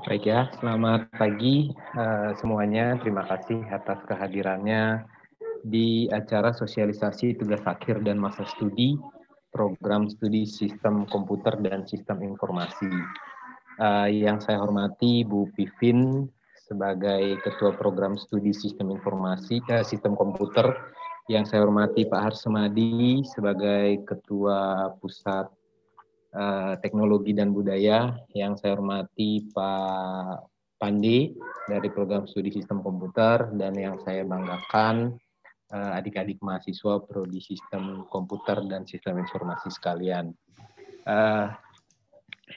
Baik ya, selamat pagi semuanya. Terima kasih atas kehadirannya di acara sosialisasi tugas akhir dan masa studi program studi Sistem Komputer dan Sistem Informasi. Yang saya hormati Bu Pivin sebagai Ketua Program Studi Sistem Sistem Komputer. Yang saya hormati Pak Harsemadi sebagai Ketua Pusat Teknologi dan Budaya, yang saya hormati Pak Pandi dari Program Studi Sistem Komputer, dan yang saya banggakan adik-adik mahasiswa Prodi Sistem Komputer dan Sistem Informasi sekalian.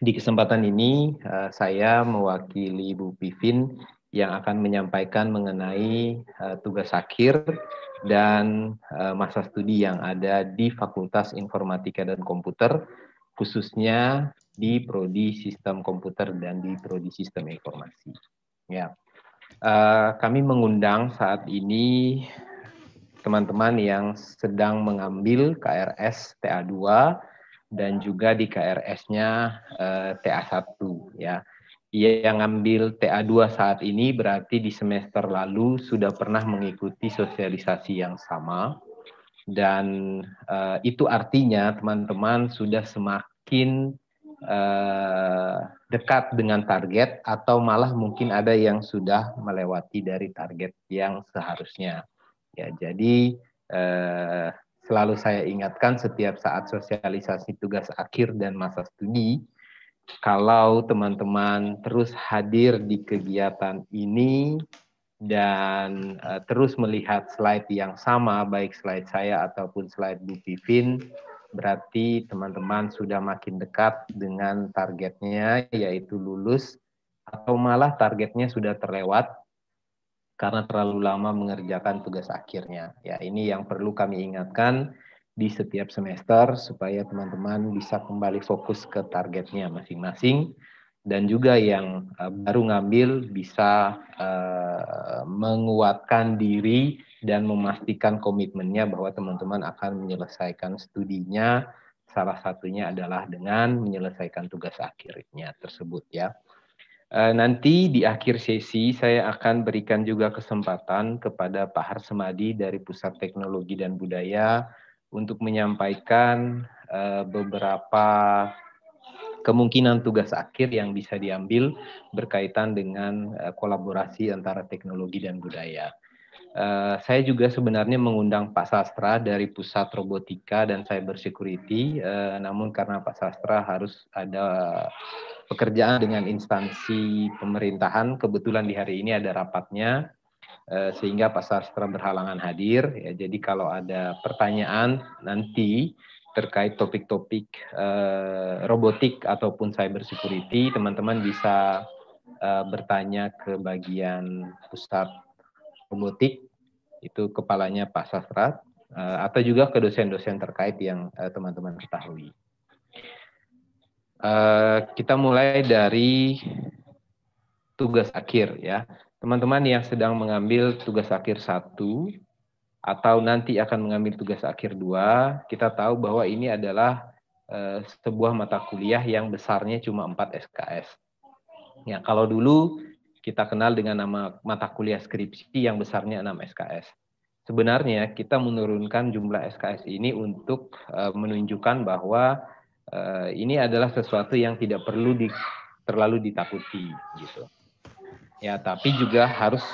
Di kesempatan ini saya mewakili Bu Pivin yang akan menyampaikan mengenai tugas akhir dan masa studi yang ada di Fakultas Informatika dan Komputer, khususnya di Prodi Sistem Komputer dan di Prodi Sistem Informasi. Ya, kami mengundang saat ini teman-teman yang sedang mengambil KRS TA2 dan juga di KRS-nya TA1 ya. Yang ngambil TA2 saat ini berarti di semester lalu sudah pernah mengikuti sosialisasi yang sama, dan itu artinya teman-teman sudah semakin dekat dengan target, atau malah mungkin ada yang sudah melewati dari target yang seharusnya. Ya, jadi selalu saya ingatkan setiap saat sosialisasi tugas akhir dan masa studi, kalau teman-teman terus hadir di kegiatan ini dan terus melihat slide yang sama, baik slide saya ataupun slide Bu Pivin, berarti teman-teman sudah makin dekat dengan targetnya, yaitu lulus, atau malah targetnya sudah terlewat karena terlalu lama mengerjakan tugas akhirnya. Ya, ini yang perlu kami ingatkan di setiap semester supaya teman-teman bisa kembali fokus ke targetnya masing-masing, dan juga yang baru ngambil bisa menguatkan diri dan memastikan komitmennya bahwa teman-teman akan menyelesaikan studinya. Salah satunya adalah dengan menyelesaikan tugas akhirnya tersebut ya. Nanti di akhir sesi saya akan berikan juga kesempatan kepada Pak Harsemadi dari Pusat Teknologi dan Budaya untuk menyampaikan beberapa kemungkinan tugas akhir yang bisa diambil berkaitan dengan kolaborasi antara teknologi dan budaya. Saya juga sebenarnya mengundang Pak Sastra dari Pusat Robotika dan Cyber Security, namun karena Pak Sastra harus ada pekerjaan dengan instansi pemerintahan, kebetulan di hari ini ada rapatnya, sehingga Pak Sastra berhalangan hadir. Ya, jadi kalau ada pertanyaan nanti terkait topik-topik robotik ataupun cyber security, teman-teman bisa bertanya ke bagian pusat robotik, itu kepalanya Pak Sastra, atau juga ke dosen-dosen terkait yang teman-teman ketahui. Kita mulai dari tugas akhir ya. Teman-teman yang sedang mengambil tugas akhir 1 atau nanti akan mengambil tugas akhir 2, kita tahu bahwa ini adalah sebuah mata kuliah yang besarnya cuma 4 SKS. Ya, kalau dulu kita kenal dengan nama mata kuliah skripsi yang besarnya 6 SKS. Sebenarnya kita menurunkan jumlah SKS ini untuk menunjukkan bahwa ini adalah sesuatu yang tidak perlu terlalu ditakuti gitu. Ya, tapi juga harus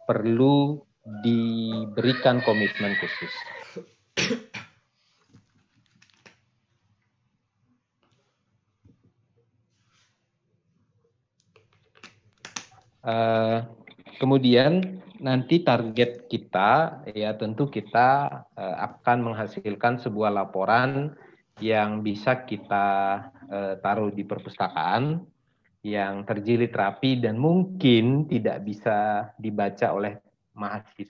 perlu diberikan komitmen khusus. Kemudian nanti target kita ya tentu kita akan menghasilkan sebuah laporan yang bisa kita taruh di perpustakaan, yang terjilid rapi dan mungkin tidak bisa dibaca oleh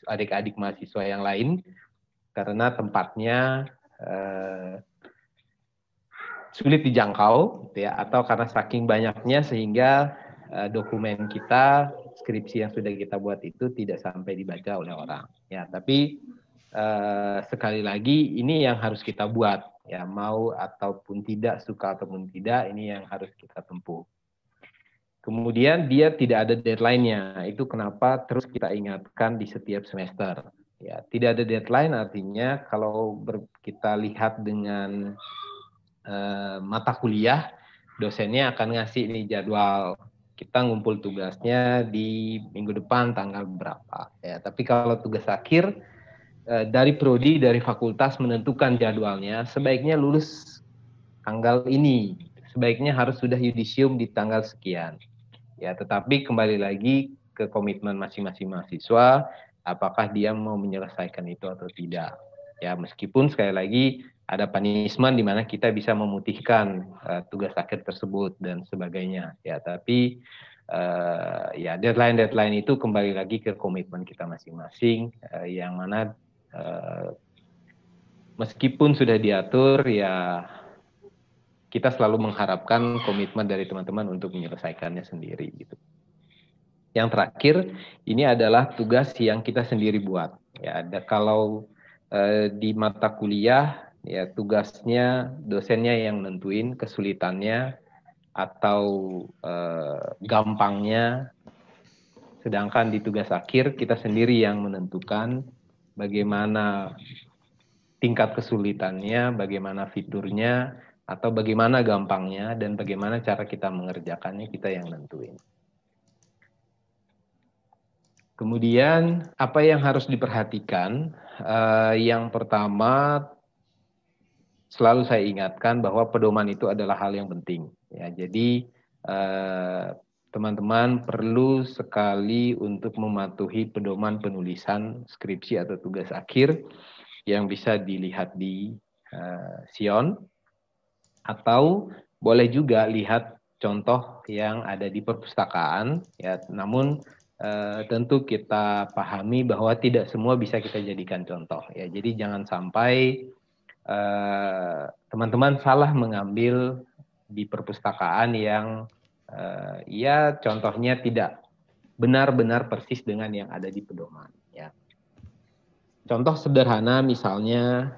adik-adik mahasiswa yang lain karena tempatnya sulit dijangkau ya, atau karena saking banyaknya sehingga dokumen kita, skripsi yang sudah kita buat itu tidak sampai dibaca oleh orang ya. Tapi sekali lagi ini yang harus kita buat Ya, mau ataupun tidak, suka ataupun tidak, ini yang harus kita tempuh. Kemudian dia tidak ada deadline-nya. Itu kenapa terus kita ingatkan di setiap semester. Ya, tidak ada deadline artinya kalau kita lihat dengan mata kuliah, dosennya akan ngasih nih jadwal kita ngumpul tugasnya di minggu depan tanggal berapa. Ya, tapi kalau tugas akhir dari prodi, dari fakultas menentukan jadwalnya, sebaiknya lulus tanggal ini, sebaiknya harus sudah yudisium di tanggal sekian. Ya, tetapi kembali lagi ke komitmen masing-masing mahasiswa, apakah dia mau menyelesaikan itu atau tidak. Ya, meskipun sekali lagi ada punishment di mana kita bisa memutihkan tugas akhir tersebut dan sebagainya. Ya, tapi ya deadline itu kembali lagi ke komitmen kita masing-masing, yang mana meskipun sudah diatur, ya kita selalu mengharapkan komitmen dari teman-teman untuk menyelesaikannya sendiri gitu. Yang terakhir, ini adalah tugas yang kita sendiri buat. Ya, ada kalau di mata kuliah, ya tugasnya dosennya yang nentuin kesulitannya atau gampangnya. Sedangkan di tugas akhir kita sendiri yang menentukan bagaimana tingkat kesulitannya, bagaimana fiturnya, atau bagaimana gampangnya, dan bagaimana cara kita mengerjakannya, kita yang nentuin. Kemudian apa yang harus diperhatikan? Yang pertama, selalu saya ingatkan bahwa pedoman itu adalah hal yang penting. Ya, jadi teman-teman perlu sekali untuk mematuhi pedoman penulisan skripsi atau tugas akhir yang bisa dilihat di Sion, atau boleh juga lihat contoh yang ada di perpustakaan. Ya, namun tentu kita pahami bahwa tidak semua bisa kita jadikan contoh. Ya, jadi jangan sampai teman-teman salah mengambil di perpustakaan yang ya contohnya tidak benar-benar persis dengan yang ada di pedoman. Ya. Contoh sederhana misalnya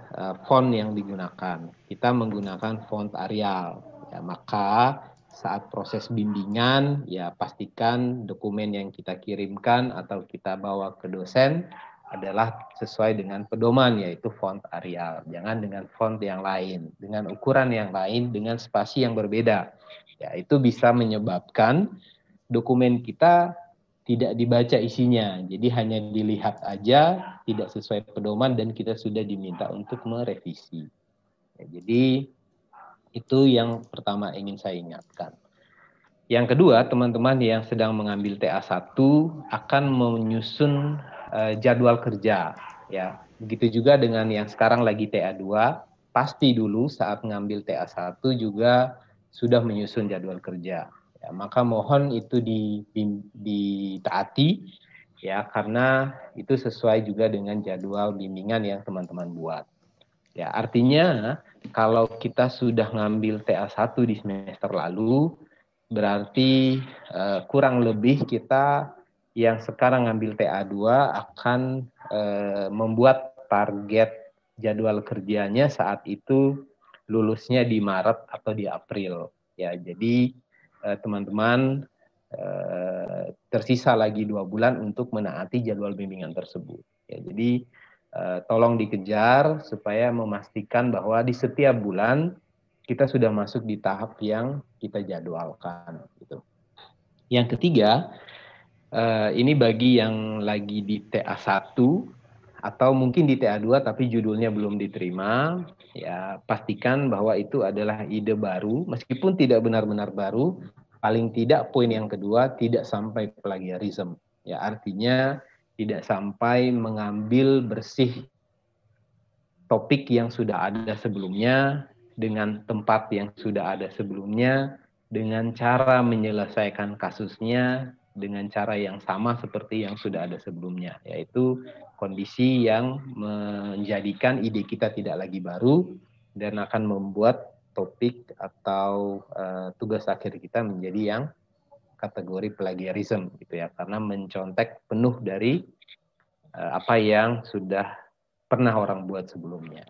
font yang digunakan. Kita menggunakan font Arial. Ya, maka saat proses bimbingan, ya pastikan dokumen yang kita kirimkan atau kita bawa ke dosen adalah sesuai dengan pedoman, yaitu font Arial. Jangan dengan font yang lain, dengan ukuran yang lain, dengan spasi yang berbeda. Ya, itu bisa menyebabkan dokumen kita tidak dibaca isinya. Jadi hanya dilihat aja, tidak sesuai pedoman, dan kita sudah diminta untuk merevisi. Ya, jadi itu yang pertama ingin saya ingatkan. Yang kedua, teman-teman yang sedang mengambil TA1 akan menyusun jadwal kerja. Ya, begitu juga dengan yang sekarang lagi TA2, pasti dulu saat mengambil TA1 juga sudah menyusun jadwal kerja. Ya, maka mohon itu ditaati, ya, karena itu sesuai juga dengan jadwal bimbingan yang teman-teman buat. Ya, artinya kalau kita sudah ngambil TA1 di semester lalu, berarti kurang lebih kita yang sekarang ngambil TA2 akan membuat target jadwal kerjanya saat itu lulusnya di Maret atau di April. Ya, jadi teman-teman tersisa lagi 2 bulan untuk menaati jadwal bimbingan tersebut. Ya, jadi tolong dikejar supaya memastikan bahwa di setiap bulan kita sudah masuk di tahap yang kita jadwalkan. Gitu. Yang ketiga, ini bagi yang lagi di TA1 atau mungkin di TA2 tapi judulnya belum diterima, ya pastikan bahwa itu adalah ide baru, meskipun tidak benar-benar baru, paling tidak poin yang kedua tidak sampai plagiarisme. Ya, artinya tidak sampai mengambil bersih topik yang sudah ada sebelumnya, dengan tempat yang sudah ada sebelumnya, dengan cara menyelesaikan kasusnya, dengan cara yang sama seperti yang sudah ada sebelumnya, yaitu kondisi yang menjadikan ide kita tidak lagi baru dan akan membuat topik atau tugas akhir kita menjadi yang kategori plagiarisme gitu ya, karena mencontek penuh dari apa yang sudah pernah orang buat sebelumnya.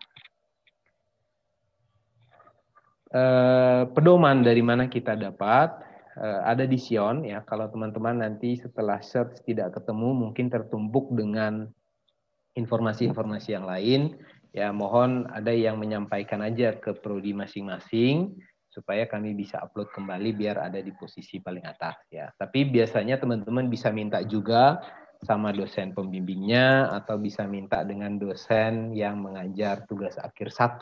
Pedoman dari mana kita dapat ada di Sion ya. Kalau teman-teman nanti setelah search tidak ketemu, mungkin tertumpuk dengan informasi-informasi yang lain, ya mohon ada yang menyampaikan aja ke prodi masing-masing supaya kami bisa upload kembali biar ada di posisi paling atas ya. Tapi biasanya teman-teman bisa minta juga sama dosen pembimbingnya atau bisa minta dengan dosen yang mengajar tugas akhir 1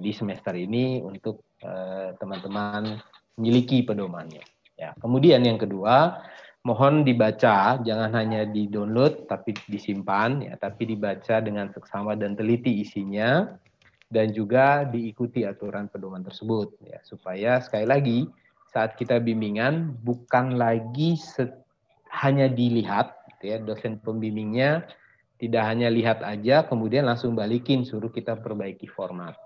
di semester ini untuk teman-teman memiliki pedomannya. Ya, kemudian yang kedua, mohon dibaca, jangan hanya di-download tapi disimpan ya, tapi dibaca dengan seksama dan teliti isinya dan juga diikuti aturan pedoman tersebut ya, supaya sekali lagi saat kita bimbingan bukan lagi hanya dilihat gitu ya, dosen pembimbingnya tidak hanya lihat aja kemudian langsung balikin suruh kita perbaiki format.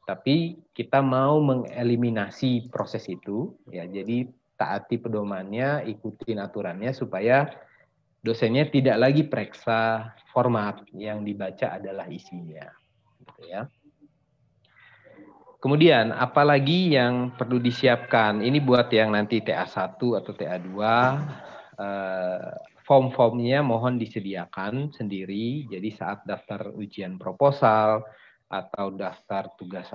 Tapi kita mau mengeliminasi proses itu, ya. Jadi taati pedomannya, ikutin aturannya supaya dosennya tidak lagi periksa format, yang dibaca adalah isinya, gitu ya. Kemudian apalagi yang perlu disiapkan? Ini buat yang nanti TA1 atau TA2, form-formnya mohon disediakan sendiri. Jadi saat daftar ujian proposal atau daftar tugas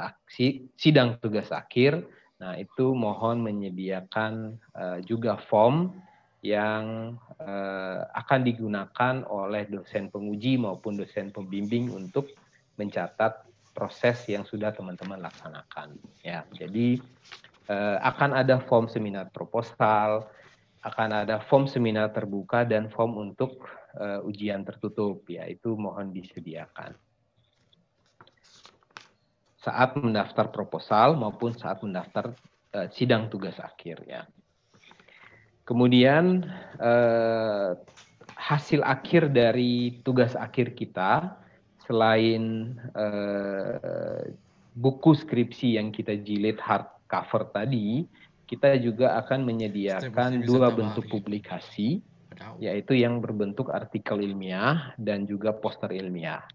sidang tugas akhir, nah itu mohon menyediakan juga form yang akan digunakan oleh dosen penguji maupun dosen pembimbing untuk mencatat proses yang sudah teman-teman laksanakan. Ya, jadi akan ada form seminar proposal, akan ada form seminar terbuka dan form untuk ujian tertutup, ya itu mohon disediakan saat mendaftar proposal maupun saat mendaftar sidang tugas akhir ya. Kemudian hasil akhir dari tugas akhir kita selain buku skripsi yang kita jilid hardcover tadi, kita juga akan menyediakan 2 bentuk publikasi, yaitu yang berbentuk artikel ilmiah dan juga poster ilmiah.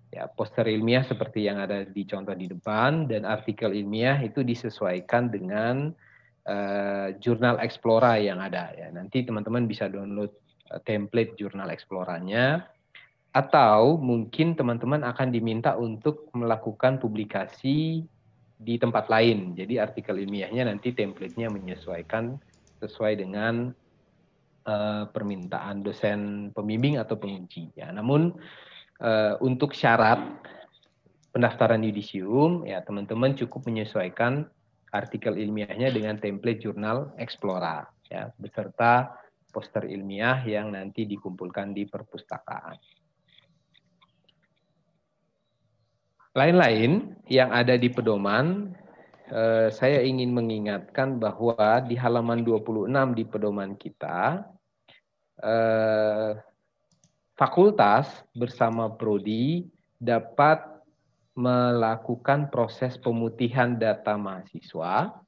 Ya, poster ilmiah seperti yang ada di contoh di depan, dan artikel ilmiah itu disesuaikan dengan jurnal Explora yang ada. Ya, nanti teman-teman bisa download template jurnal Exploranya, atau mungkin teman-teman akan diminta untuk melakukan publikasi di tempat lain. Jadi artikel ilmiahnya nanti template-nya menyesuaikan sesuai dengan permintaan dosen pembimbing atau penguji. Ya, namun untuk syarat pendaftaran yudisium, ya teman-teman cukup menyesuaikan artikel ilmiahnya dengan template jurnal Explora, ya, beserta poster ilmiah yang nanti dikumpulkan di perpustakaan. Lain-lain yang ada di pedoman, saya ingin mengingatkan bahwa di halaman 26 di pedoman kita, fakultas bersama prodi dapat melakukan proses pemutihan data mahasiswa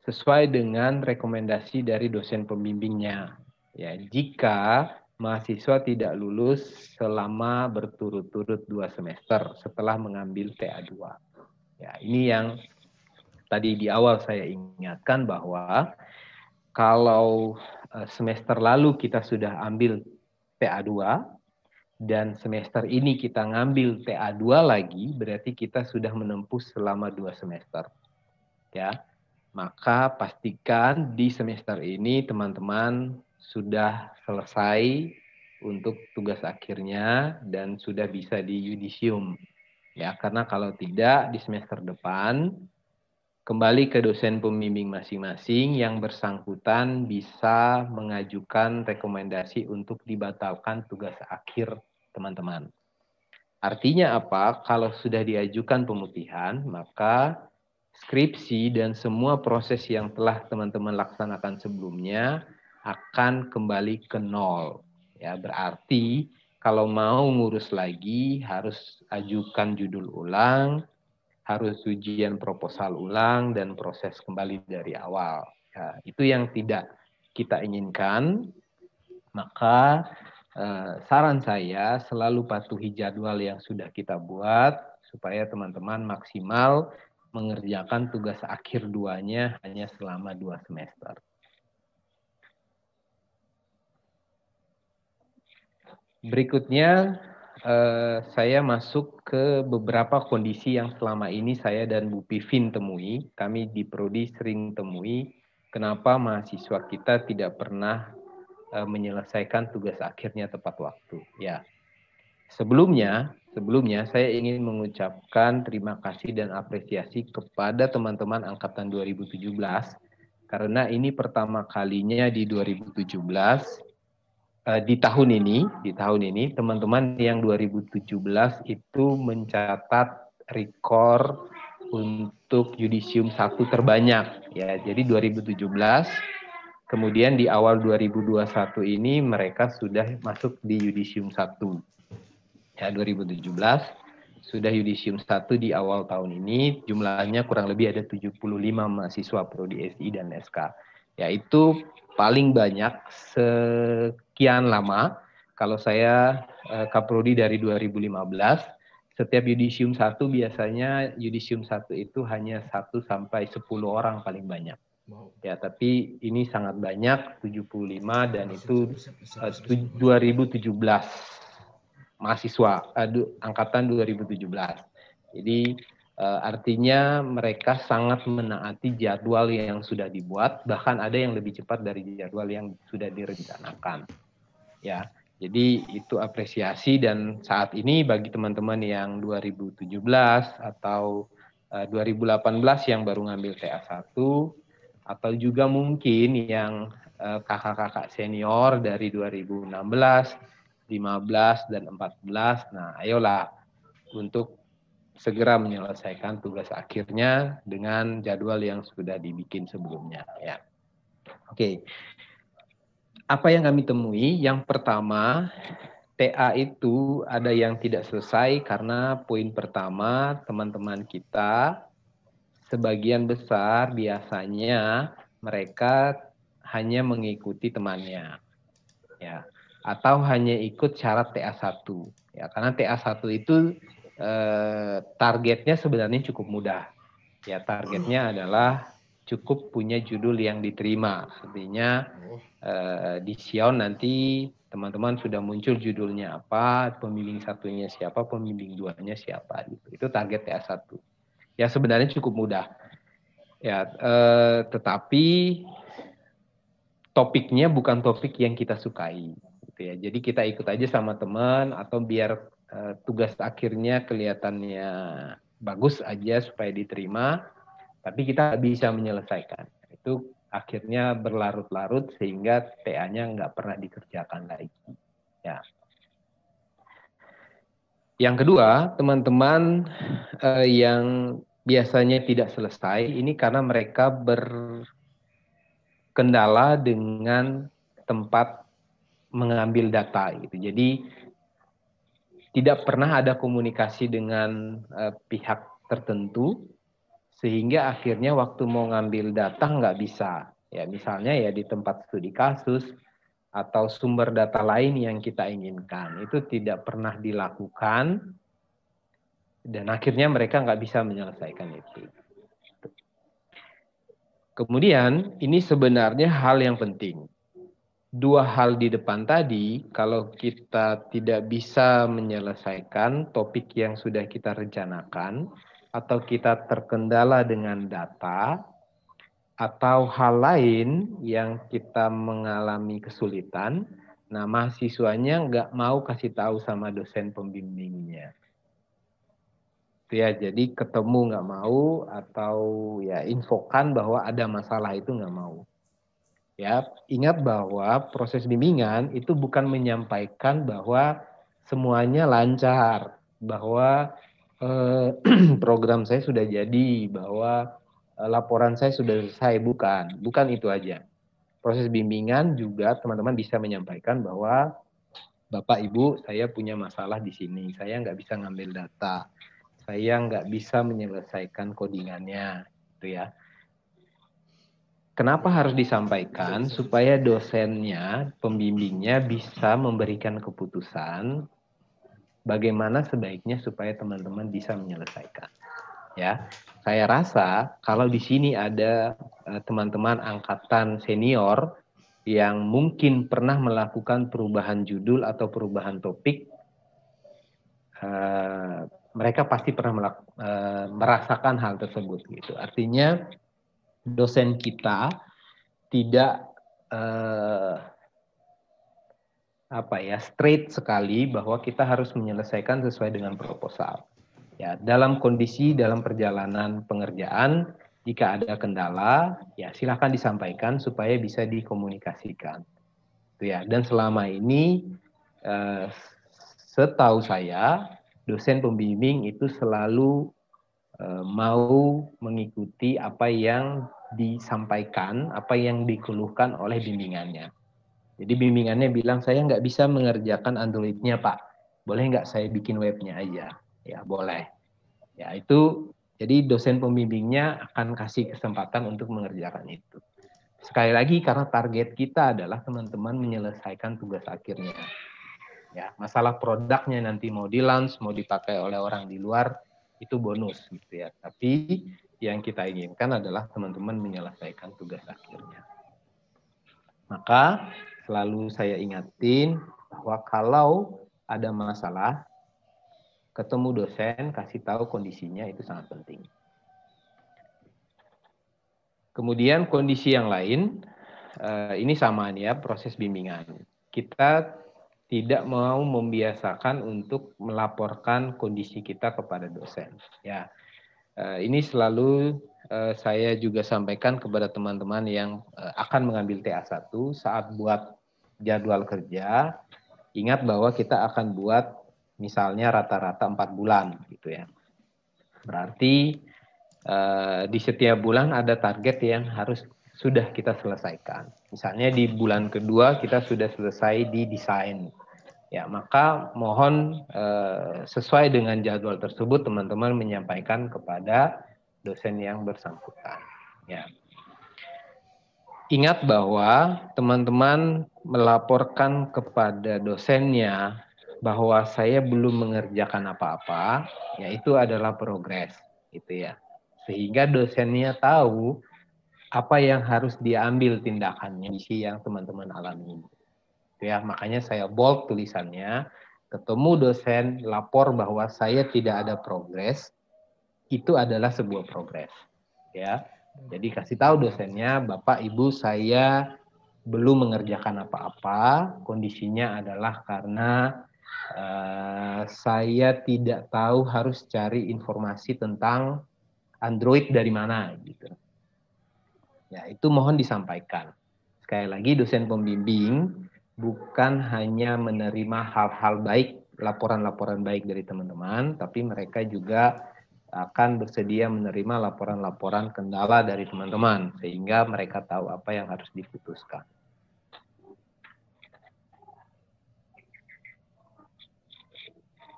sesuai dengan rekomendasi dari dosen pembimbingnya. Ya, jika mahasiswa tidak lulus selama berturut-turut 2 semester setelah mengambil TA2. Ya, ini yang tadi di awal saya ingatkan bahwa kalau semester lalu kita sudah ambil TA2 dan semester ini kita ngambil TA2 lagi, berarti kita sudah menempuh selama 2 semester. Ya. Maka pastikan di semester ini teman-teman sudah selesai untuk tugas akhirnya dan sudah bisa di yudisium. Ya, karena kalau tidak di semester depan kembali ke dosen pembimbing masing-masing yang bersangkutan bisa mengajukan rekomendasi untuk dibatalkan tugas akhir teman-teman. Artinya apa? Kalau sudah diajukan pemutihan, maka skripsi dan semua proses yang telah teman-teman laksanakan sebelumnya akan kembali ke nol. Ya, berarti kalau mau ngurus lagi harus ajukan judul ulang, harus ujian proposal ulang dan proses kembali dari awal. Ya, itu yang tidak kita inginkan. Maka saran saya selalu patuhi jadwal yang sudah kita buat supaya teman-teman maksimal mengerjakan tugas akhir 2-nya hanya selama 2 semester. Berikutnya, saya masuk ke beberapa kondisi yang selama ini saya dan Bu Pivin temui. Kami di Prodi sering temui, kenapa mahasiswa kita tidak pernah menyelesaikan tugas akhirnya tepat waktu. Ya, sebelumnya saya ingin mengucapkan terima kasih dan apresiasi kepada teman-teman angkatan 2017 karena ini pertama kalinya di 2017. Di tahun ini teman-teman yang 2017 itu mencatat rekor untuk yudisium 1 terbanyak ya. Jadi 2017, kemudian di awal 2021 ini mereka sudah masuk di yudisium 1. Ya, 2017 sudah yudisium 1 di awal tahun ini, jumlahnya kurang lebih ada 75 mahasiswa prodi SI dan SK. Yaitu paling banyak sekian lama. Kalau saya Kaprodi dari 2015, setiap yudisium 1 biasanya yudisium 1 itu hanya 1 sampai 10 orang paling banyak. Ya, tapi ini sangat banyak, 75 dan itu 2017 mahasiswa angkatan 2017. Jadi artinya mereka sangat menaati jadwal yang sudah dibuat, bahkan ada yang lebih cepat dari jadwal yang sudah direncanakan. Ya, jadi itu apresiasi dan saat ini bagi teman-teman yang 2017 atau 2018 yang baru ngambil TA1 atau juga mungkin yang kakak-kakak senior dari 2016, 15 dan 14. Nah, ayolah untuk segera menyelesaikan tugas akhirnya dengan jadwal yang sudah dibikin sebelumnya ya. Oke. Apa yang kami temui? Yang pertama, TA itu ada yang tidak selesai karena poin pertama, teman-teman kita sebagian besar biasanya mereka hanya mengikuti temannya. Ya, atau hanya ikut syarat TA1 ya, karena TA1 itu targetnya sebenarnya cukup mudah ya, targetnya adalah cukup punya judul yang diterima. Artinya di Sion nanti teman-teman sudah muncul judulnya apa, pembimbing satunya siapa, pembimbing duanya siapa gitu. Itu target TA1 ya, sebenarnya cukup mudah ya, tetapi topiknya bukan topik yang kita sukai gitu ya. Jadi kita ikut aja sama teman atau biar tugas akhirnya kelihatannya bagus aja supaya diterima, tapi kita bisa menyelesaikan. Itu akhirnya berlarut-larut sehingga TA-nya nggak pernah dikerjakan lagi. Ya. Yang kedua, teman-teman yang biasanya tidak selesai, ini karena mereka berkendala dengan tempat mengambil data gitu. Jadi tidak pernah ada komunikasi dengan pihak tertentu sehingga akhirnya waktu mau ngambil data nggak bisa. Ya misalnya ya di tempat studi kasus atau sumber data lain yang kita inginkan itu tidak pernah dilakukan dan akhirnya mereka nggak bisa menyelesaikan itu. Kemudian ini sebenarnya hal yang penting. Dua hal di depan tadi, kalau kita tidak bisa menyelesaikan topik yang sudah kita rencanakan, atau kita terkendala dengan data, atau hal lain yang kita mengalami kesulitan, nah mahasiswanya nggak mau kasih tahu sama dosen pembimbingnya. Ya, jadi ketemu nggak mau, atau ya infokan bahwa ada masalah itu nggak mau. Ya, ingat bahwa proses bimbingan itu bukan menyampaikan bahwa semuanya lancar, bahwa program saya sudah jadi, bahwa laporan saya sudah selesai, bukan itu aja. Proses bimbingan juga teman-teman bisa menyampaikan bahwa Bapak Ibu saya punya masalah di sini, saya nggak bisa ngambil data, saya nggak bisa menyelesaikan codingannya, gitu ya. Kenapa harus disampaikan? Supaya dosennya, pembimbingnya bisa memberikan keputusan bagaimana sebaiknya supaya teman-teman bisa menyelesaikan. Ya, saya rasa kalau di sini ada teman-teman angkatan senior yang mungkin pernah melakukan perubahan judul atau perubahan topik, mereka pasti pernah merasakan hal tersebut gitu. Artinya dosen kita tidak straight sekali bahwa kita harus menyelesaikan sesuai dengan proposal. Ya, dalam perjalanan pengerjaan, jika ada kendala, ya silakan disampaikan supaya bisa dikomunikasikan. Ya, dan selama ini setahu saya dosen pembimbing itu selalu mau mengikuti apa yang disampaikan, apa yang dikeluhkan oleh bimbingannya. Jadi bimbingannya bilang, saya nggak bisa mengerjakan Android-nya, Pak. Boleh nggak saya bikin webnya aja? Ya, boleh. Ya, itu jadi dosen pembimbingnya akan kasih kesempatan untuk mengerjakan itu. Sekali lagi, karena target kita adalah teman-teman menyelesaikan tugas akhirnya. Ya, masalah produknya nanti mau di-launch, mau dipakai oleh orang di luar, itu bonus gitu ya. Tapi yang kita inginkan adalah teman-teman menyelesaikan tugas akhirnya. Maka selalu saya ingatin bahwa kalau ada masalah, ketemu dosen, kasih tahu kondisinya, itu sangat penting. Kemudian kondisi yang lain, ini sama nih ya, proses bimbingan. Kita tidak mau membiasakan untuk melaporkan kondisi kita kepada dosen. Ya, ini selalu saya juga sampaikan kepada teman-teman yang akan mengambil TA1 saat buat jadwal kerja. Ingat bahwa kita akan buat misalnya rata-rata 4 bulan gitu ya. Berarti di setiap bulan ada target yang harus sudah kita selesaikan. Misalnya di bulan kedua kita sudah selesai di desain. Ya, maka mohon sesuai dengan jadwal tersebut teman-teman menyampaikan kepada dosen yang bersangkutan. Ya. Ingat bahwa teman-teman melaporkan kepada dosennya bahwa saya belum mengerjakan apa-apa, ya itu adalah progres, gitu ya. Sehingga dosennya tahu apa yang harus diambil tindakannya di yang teman-teman alami. Ya, makanya saya bold tulisannya, ketemu dosen lapor bahwa saya tidak ada progres, itu adalah sebuah progres. Ya, jadi kasih tahu dosennya, Bapak Ibu saya belum mengerjakan apa-apa, kondisinya adalah karena saya tidak tahu harus cari informasi tentang Android dari mana gitu. Ya, itu mohon disampaikan. Sekali lagi dosen pembimbing bukan hanya menerima hal-hal baik, laporan-laporan baik dari teman-teman, tapi mereka juga akan bersedia menerima laporan-laporan kendala dari teman-teman, sehingga mereka tahu apa yang harus diputuskan.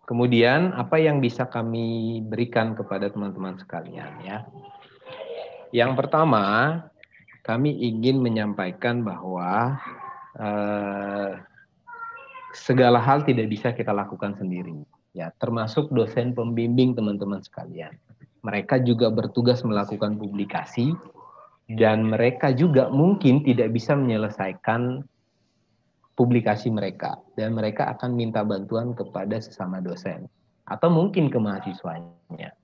Kemudian, apa yang bisa kami berikan kepada teman-teman sekalian ya? Yang pertama, kami ingin menyampaikan bahwa segala hal tidak bisa kita lakukan sendiri. Ya, termasuk dosen pembimbing teman-teman sekalian. Mereka juga bertugas melakukan publikasi dan mereka juga mungkin tidak bisa menyelesaikan publikasi mereka dan mereka akan minta bantuan kepada sesama dosen atau mungkin ke mahasiswanya.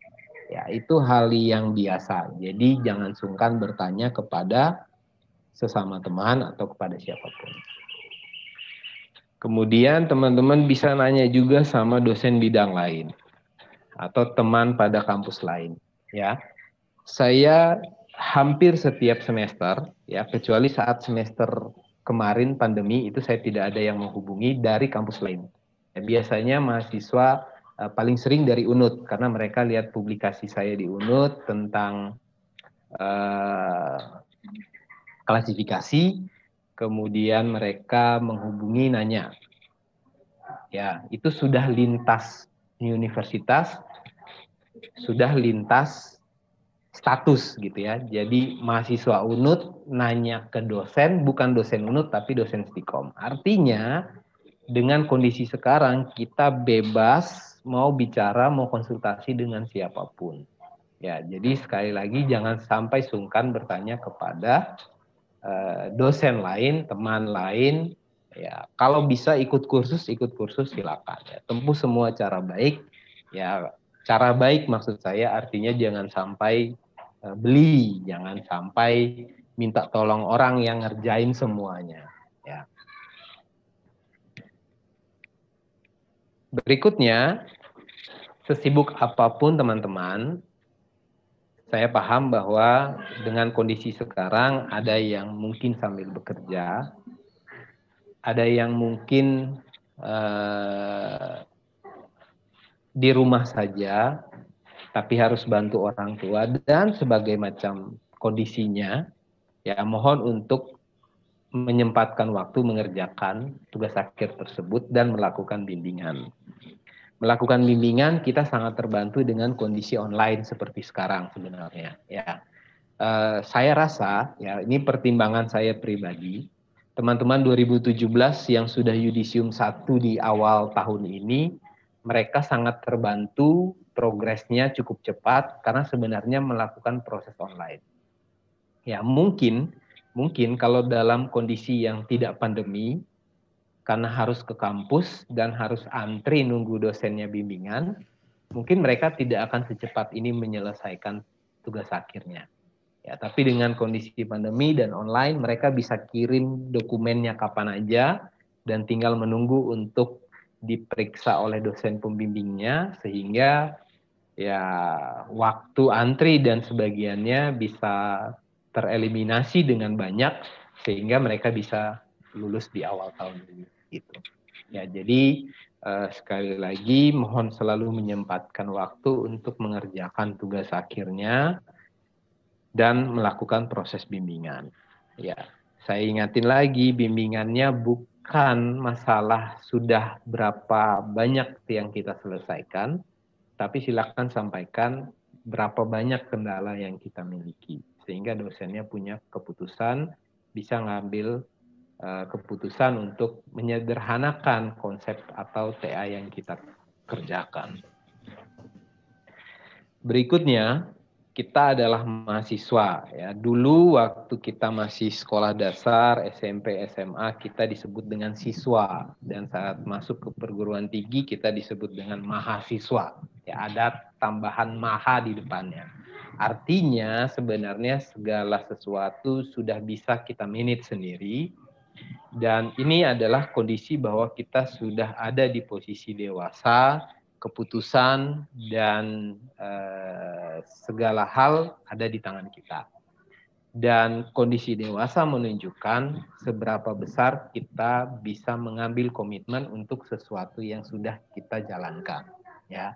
Ya, itu hal yang biasa. Jadi jangan sungkan bertanya kepada sesama teman atau kepada siapapun. Kemudian teman-teman bisa nanya juga sama dosen bidang lain atau teman pada kampus lain, ya. Saya hampir setiap semester, ya, kecuali saat semester kemarin pandemi itu saya tidak ada yang menghubungi dari kampus lain. Ya, biasanya mahasiswa paling sering dari UNUD karena mereka lihat publikasi saya di UNUD tentang klasifikasi, kemudian mereka menghubungi nanya. Ya, itu sudah lintas universitas, sudah lintas status gitu ya. Jadi mahasiswa UNUD nanya ke dosen, bukan dosen UNUD tapi dosen Stikom. Artinya dengan kondisi sekarang kita bebas mau bicara, mau konsultasi dengan siapapun. Ya, jadi sekali lagi jangan sampai sungkan bertanya kepada dosen lain, teman lain. Ya, kalau bisa ikut kursus silakan. Ya, tempuh semua cara baik. Ya, cara baik maksud saya artinya jangan sampai beli, jangan sampai minta tolong orang yang ngerjain semuanya. Ya. Berikutnya, sesibuk apapun teman-teman, saya paham bahwa dengan kondisi sekarang ada yang mungkin sambil bekerja, ada yang mungkin di rumah saja, tapi harus bantu orang tua dan sebagai macam kondisinya, ya mohon untuk menyempatkan waktu mengerjakan tugas akhir tersebut dan melakukan bimbingan. Melakukan bimbingan kita sangat terbantu dengan kondisi online seperti sekarang sebenarnya. Ya, saya rasa ya ini pertimbangan saya pribadi. Teman-teman 2017 yang sudah yudisium 1 di awal tahun ini, mereka sangat terbantu, progresnya cukup cepat karena sebenarnya melakukan proses online. Ya, mungkin kalau dalam kondisi yang tidak pandemi, karena harus ke kampus dan harus antri nunggu dosennya bimbingan, mungkin mereka tidak akan secepat ini menyelesaikan tugas akhirnya. Ya, tapi dengan kondisi pandemi dan online, mereka bisa kirim dokumennya kapan aja dan tinggal menunggu untuk diperiksa oleh dosen pembimbingnya, sehingga ya waktu antri dan sebagiannya bisa tereliminasi dengan banyak, sehingga mereka bisa lulus di awal tahun ini. Gitu. Ya, jadi sekali lagi mohon selalu menyempatkan waktu untuk mengerjakan tugas akhirnya dan melakukan proses bimbingan. Ya, saya ingatin lagi, bimbingannya bukan masalah sudah berapa banyak yang kita selesaikan, tapi silakan sampaikan berapa banyak kendala yang kita miliki, sehingga dosennya punya keputusan, bisa ngambil keputusan untuk menyederhanakan konsep atau TA yang kita kerjakan. Berikutnya, kita adalah mahasiswa. Ya. Dulu waktu kita masih sekolah dasar, SMP, SMA, kita disebut dengan siswa. Dan saat masuk ke perguruan tinggi, kita disebut dengan mahasiswa. Ya, ada tambahan maha di depannya. Artinya sebenarnya segala sesuatu sudah bisa kita manage sendiri. Dan ini adalah kondisi bahwa kita sudah ada di posisi dewasa, keputusan dan segala hal ada di tangan kita. Dan kondisi dewasa menunjukkan seberapa besar kita bisa mengambil komitmen untuk sesuatu yang sudah kita jalankan. Ya,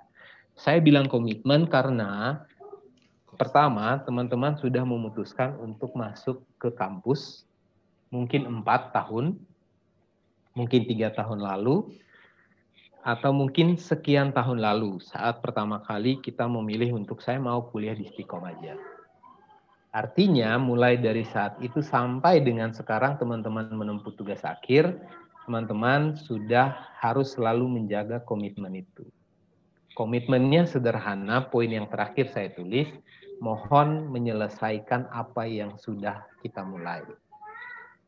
saya bilang komitmen karena pertama teman-teman sudah memutuskan untuk masuk ke kampus, mungkin 4 tahun, mungkin 3 tahun lalu, atau mungkin sekian tahun lalu saat pertama kali kita memilih untuk saya mau kuliah di Istiqom aja. Artinya mulai dari saat itu sampai dengan sekarang teman-teman menempuh tugas akhir, teman-teman sudah harus selalu menjaga komitmen itu. Komitmennya sederhana, poin yang terakhir saya tulis, mohon menyelesaikan apa yang sudah kita mulai.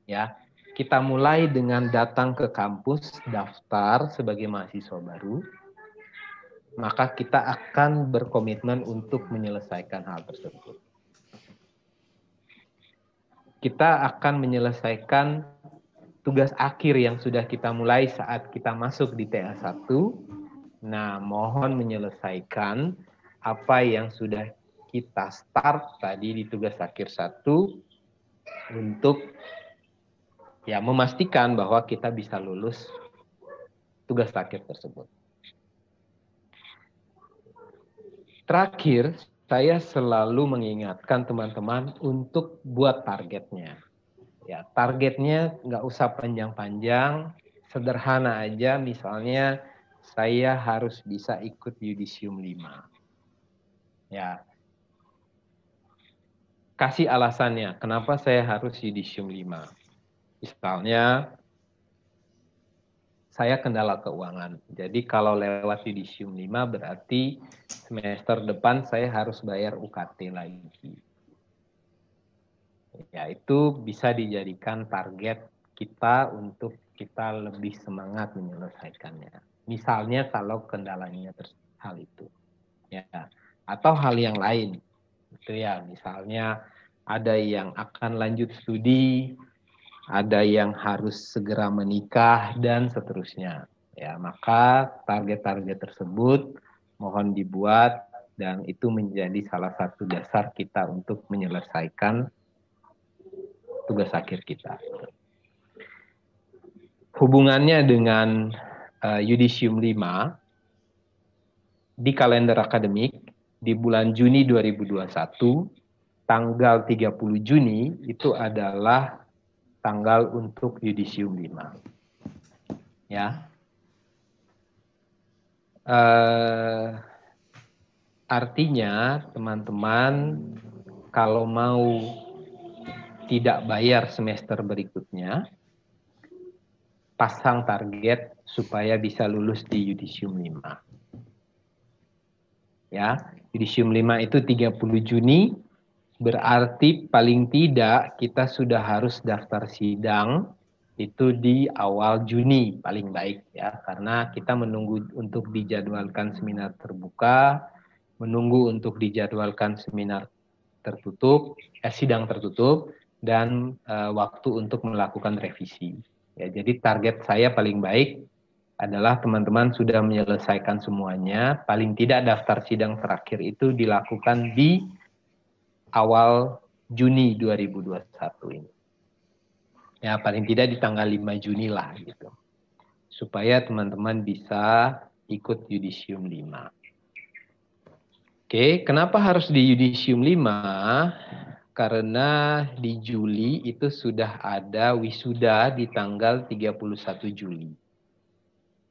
Ya, kita mulai dengan datang ke kampus, daftar sebagai mahasiswa baru, maka kita akan berkomitmen untuk menyelesaikan hal tersebut. Kita akan menyelesaikan tugas akhir yang sudah kita mulai saat kita masuk di TA1. Nah, mohon menyelesaikan apa yang sudah kita start tadi di tugas akhir 1 untuk ya memastikan bahwa kita bisa lulus tugas akhir tersebut. Terakhir, saya selalu mengingatkan teman-teman untuk buat targetnya. Ya, targetnya nggak usah panjang-panjang, sederhana aja. Misalnya, saya harus bisa ikut yudisium 5. Ya, kasih alasannya, kenapa saya harus yudisium 5. Misalnya, saya kendala keuangan. Jadi kalau lewat Yudisium 5 berarti semester depan saya harus bayar UKT lagi. Ya, itu bisa dijadikan target kita untuk kita lebih semangat menyelesaikannya. Misalnya kalau kendalanya hal itu. Ya, atau hal yang lain. Itu ya, misalnya ada yang akan lanjut studi, ada yang harus segera menikah dan seterusnya. Ya, maka target-target tersebut mohon dibuat dan itu menjadi salah satu dasar kita untuk menyelesaikan tugas akhir kita. Hubungannya dengan Yudisium 5 di kalender akademik di bulan Juni 2021 tanggal 30 Juni itu adalah tanggal untuk Yudisium 5. Ya. Artinya teman-teman kalau mau tidak bayar semester berikutnya, pasang target supaya bisa lulus di Yudisium 5. Ya, Yudisium 5 itu 30 Juni, berarti paling tidak kita sudah harus daftar sidang itu di awal Juni paling baik ya, karena kita menunggu untuk dijadwalkan seminar terbuka, menunggu untuk dijadwalkan seminar tertutup, sidang tertutup, dan waktu untuk melakukan revisi. Ya, jadi target saya paling baik adalah teman-teman sudah menyelesaikan semuanya, paling tidak daftar sidang terakhir itu dilakukan di awal Juni 2021 ini. Ya, paling tidak di tanggal 5 Juni lah gitu. Supaya teman-teman bisa ikut Yudisium 5. Oke, kenapa harus di Yudisium 5? Karena di Juli itu sudah ada wisuda di tanggal 31 Juli.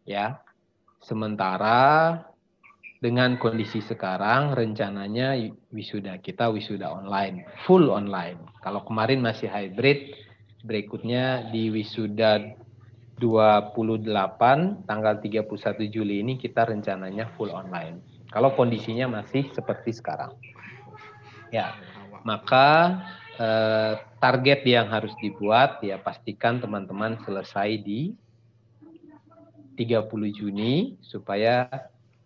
Ya. Sementara dengan kondisi sekarang rencananya wisuda kita wisuda online, full online. Kalau kemarin masih hybrid, berikutnya di wisuda 28 tanggal 31 Juli ini kita rencananya full online. Kalau kondisinya masih seperti sekarang. Ya, maka target yang harus dibuat ya pastikan teman-teman selesai di 30 Juni supaya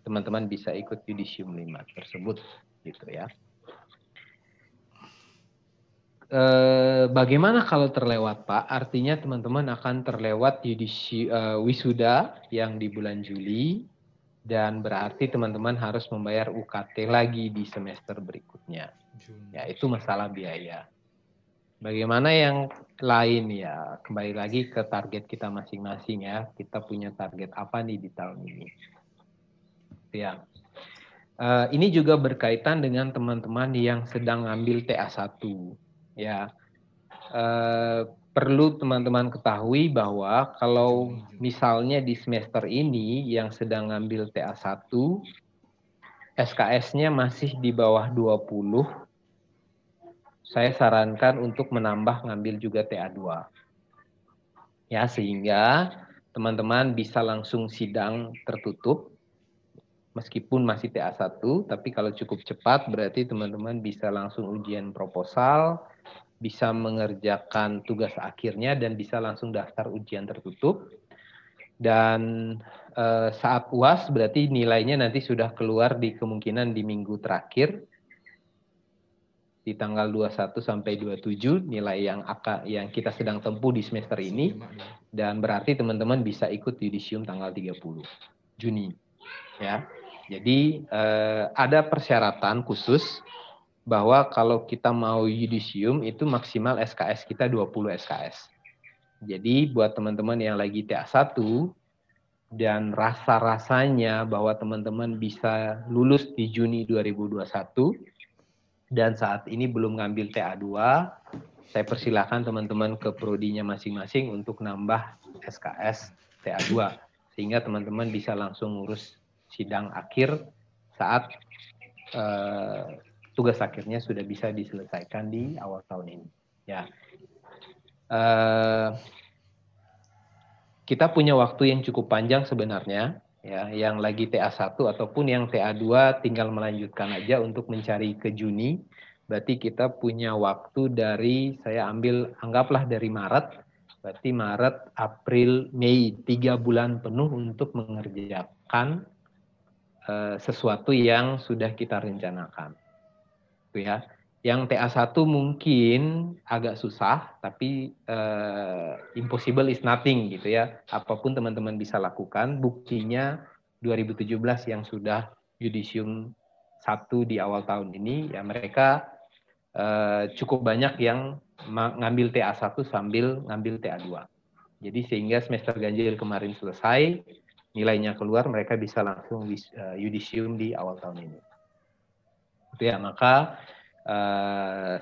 teman-teman bisa ikut Yudisium 5 tersebut gitu ya. Bagaimana kalau terlewat Pak? Artinya teman-teman akan terlewat wisuda yang di bulan Juli dan berarti teman-teman harus membayar UKT lagi di semester berikutnya. Ya, itu masalah biaya. Bagaimana yang lain ya? Kembali lagi ke target kita masing-masing ya. Kita punya target apa nih di tahun ini? Ya. Ini juga berkaitan dengan teman-teman yang sedang ngambil TA1. Ya. Perlu teman-teman ketahui bahwa kalau misalnya di semester ini yang sedang ngambil TA1, SKS-nya masih di bawah 20, saya sarankan untuk menambah ngambil juga TA2. Ya, sehingga teman-teman bisa langsung sidang tertutup, meskipun masih TA1, tapi kalau cukup cepat berarti teman-teman bisa langsung ujian proposal, bisa mengerjakan tugas akhirnya, dan bisa langsung daftar ujian tertutup. Dan saat UAS berarti nilainya nanti sudah keluar di kemungkinan di minggu terakhir, di tanggal 21 sampai 27 nilai yang kita sedang tempuh di semester ini, dan berarti teman-teman bisa ikut Yudisium tanggal 30 Juni ya. Jadi ada persyaratan khusus bahwa kalau kita mau Yudisium itu maksimal SKS kita 20 SKS. Jadi buat teman-teman yang lagi TA1 dan rasa-rasanya bahwa teman-teman bisa lulus di Juni 2021 dan saat ini belum ngambil TA2, saya persilahkan teman-teman ke prodinya masing-masing untuk nambah SKS TA2. Sehingga teman-teman bisa langsung ngurus sidang akhir saat tugas akhirnya sudah bisa diselesaikan di awal tahun ini. Ya. kita punya waktu yang cukup panjang sebenarnya, ya, yang lagi TA1 ataupun yang TA2 tinggal melanjutkan aja untuk mencari ke Juni. Berarti kita punya waktu dari, saya ambil, anggaplah dari Maret, berarti Maret, April, Mei, 3 bulan penuh untuk mengerjakan sesuatu yang sudah kita rencanakan. Itu ya. Yang TA1 mungkin agak susah, tapi impossible is nothing gitu ya. Apapun teman-teman bisa lakukan, buktinya 2017 yang sudah yudisium 1 di awal tahun ini, ya mereka cukup banyak yang ngambil TA1 sambil ngambil TA2. Jadi sehingga semester ganjil kemarin selesai, nilainya keluar, mereka bisa langsung yudisium di awal tahun ini. Itu ya, maka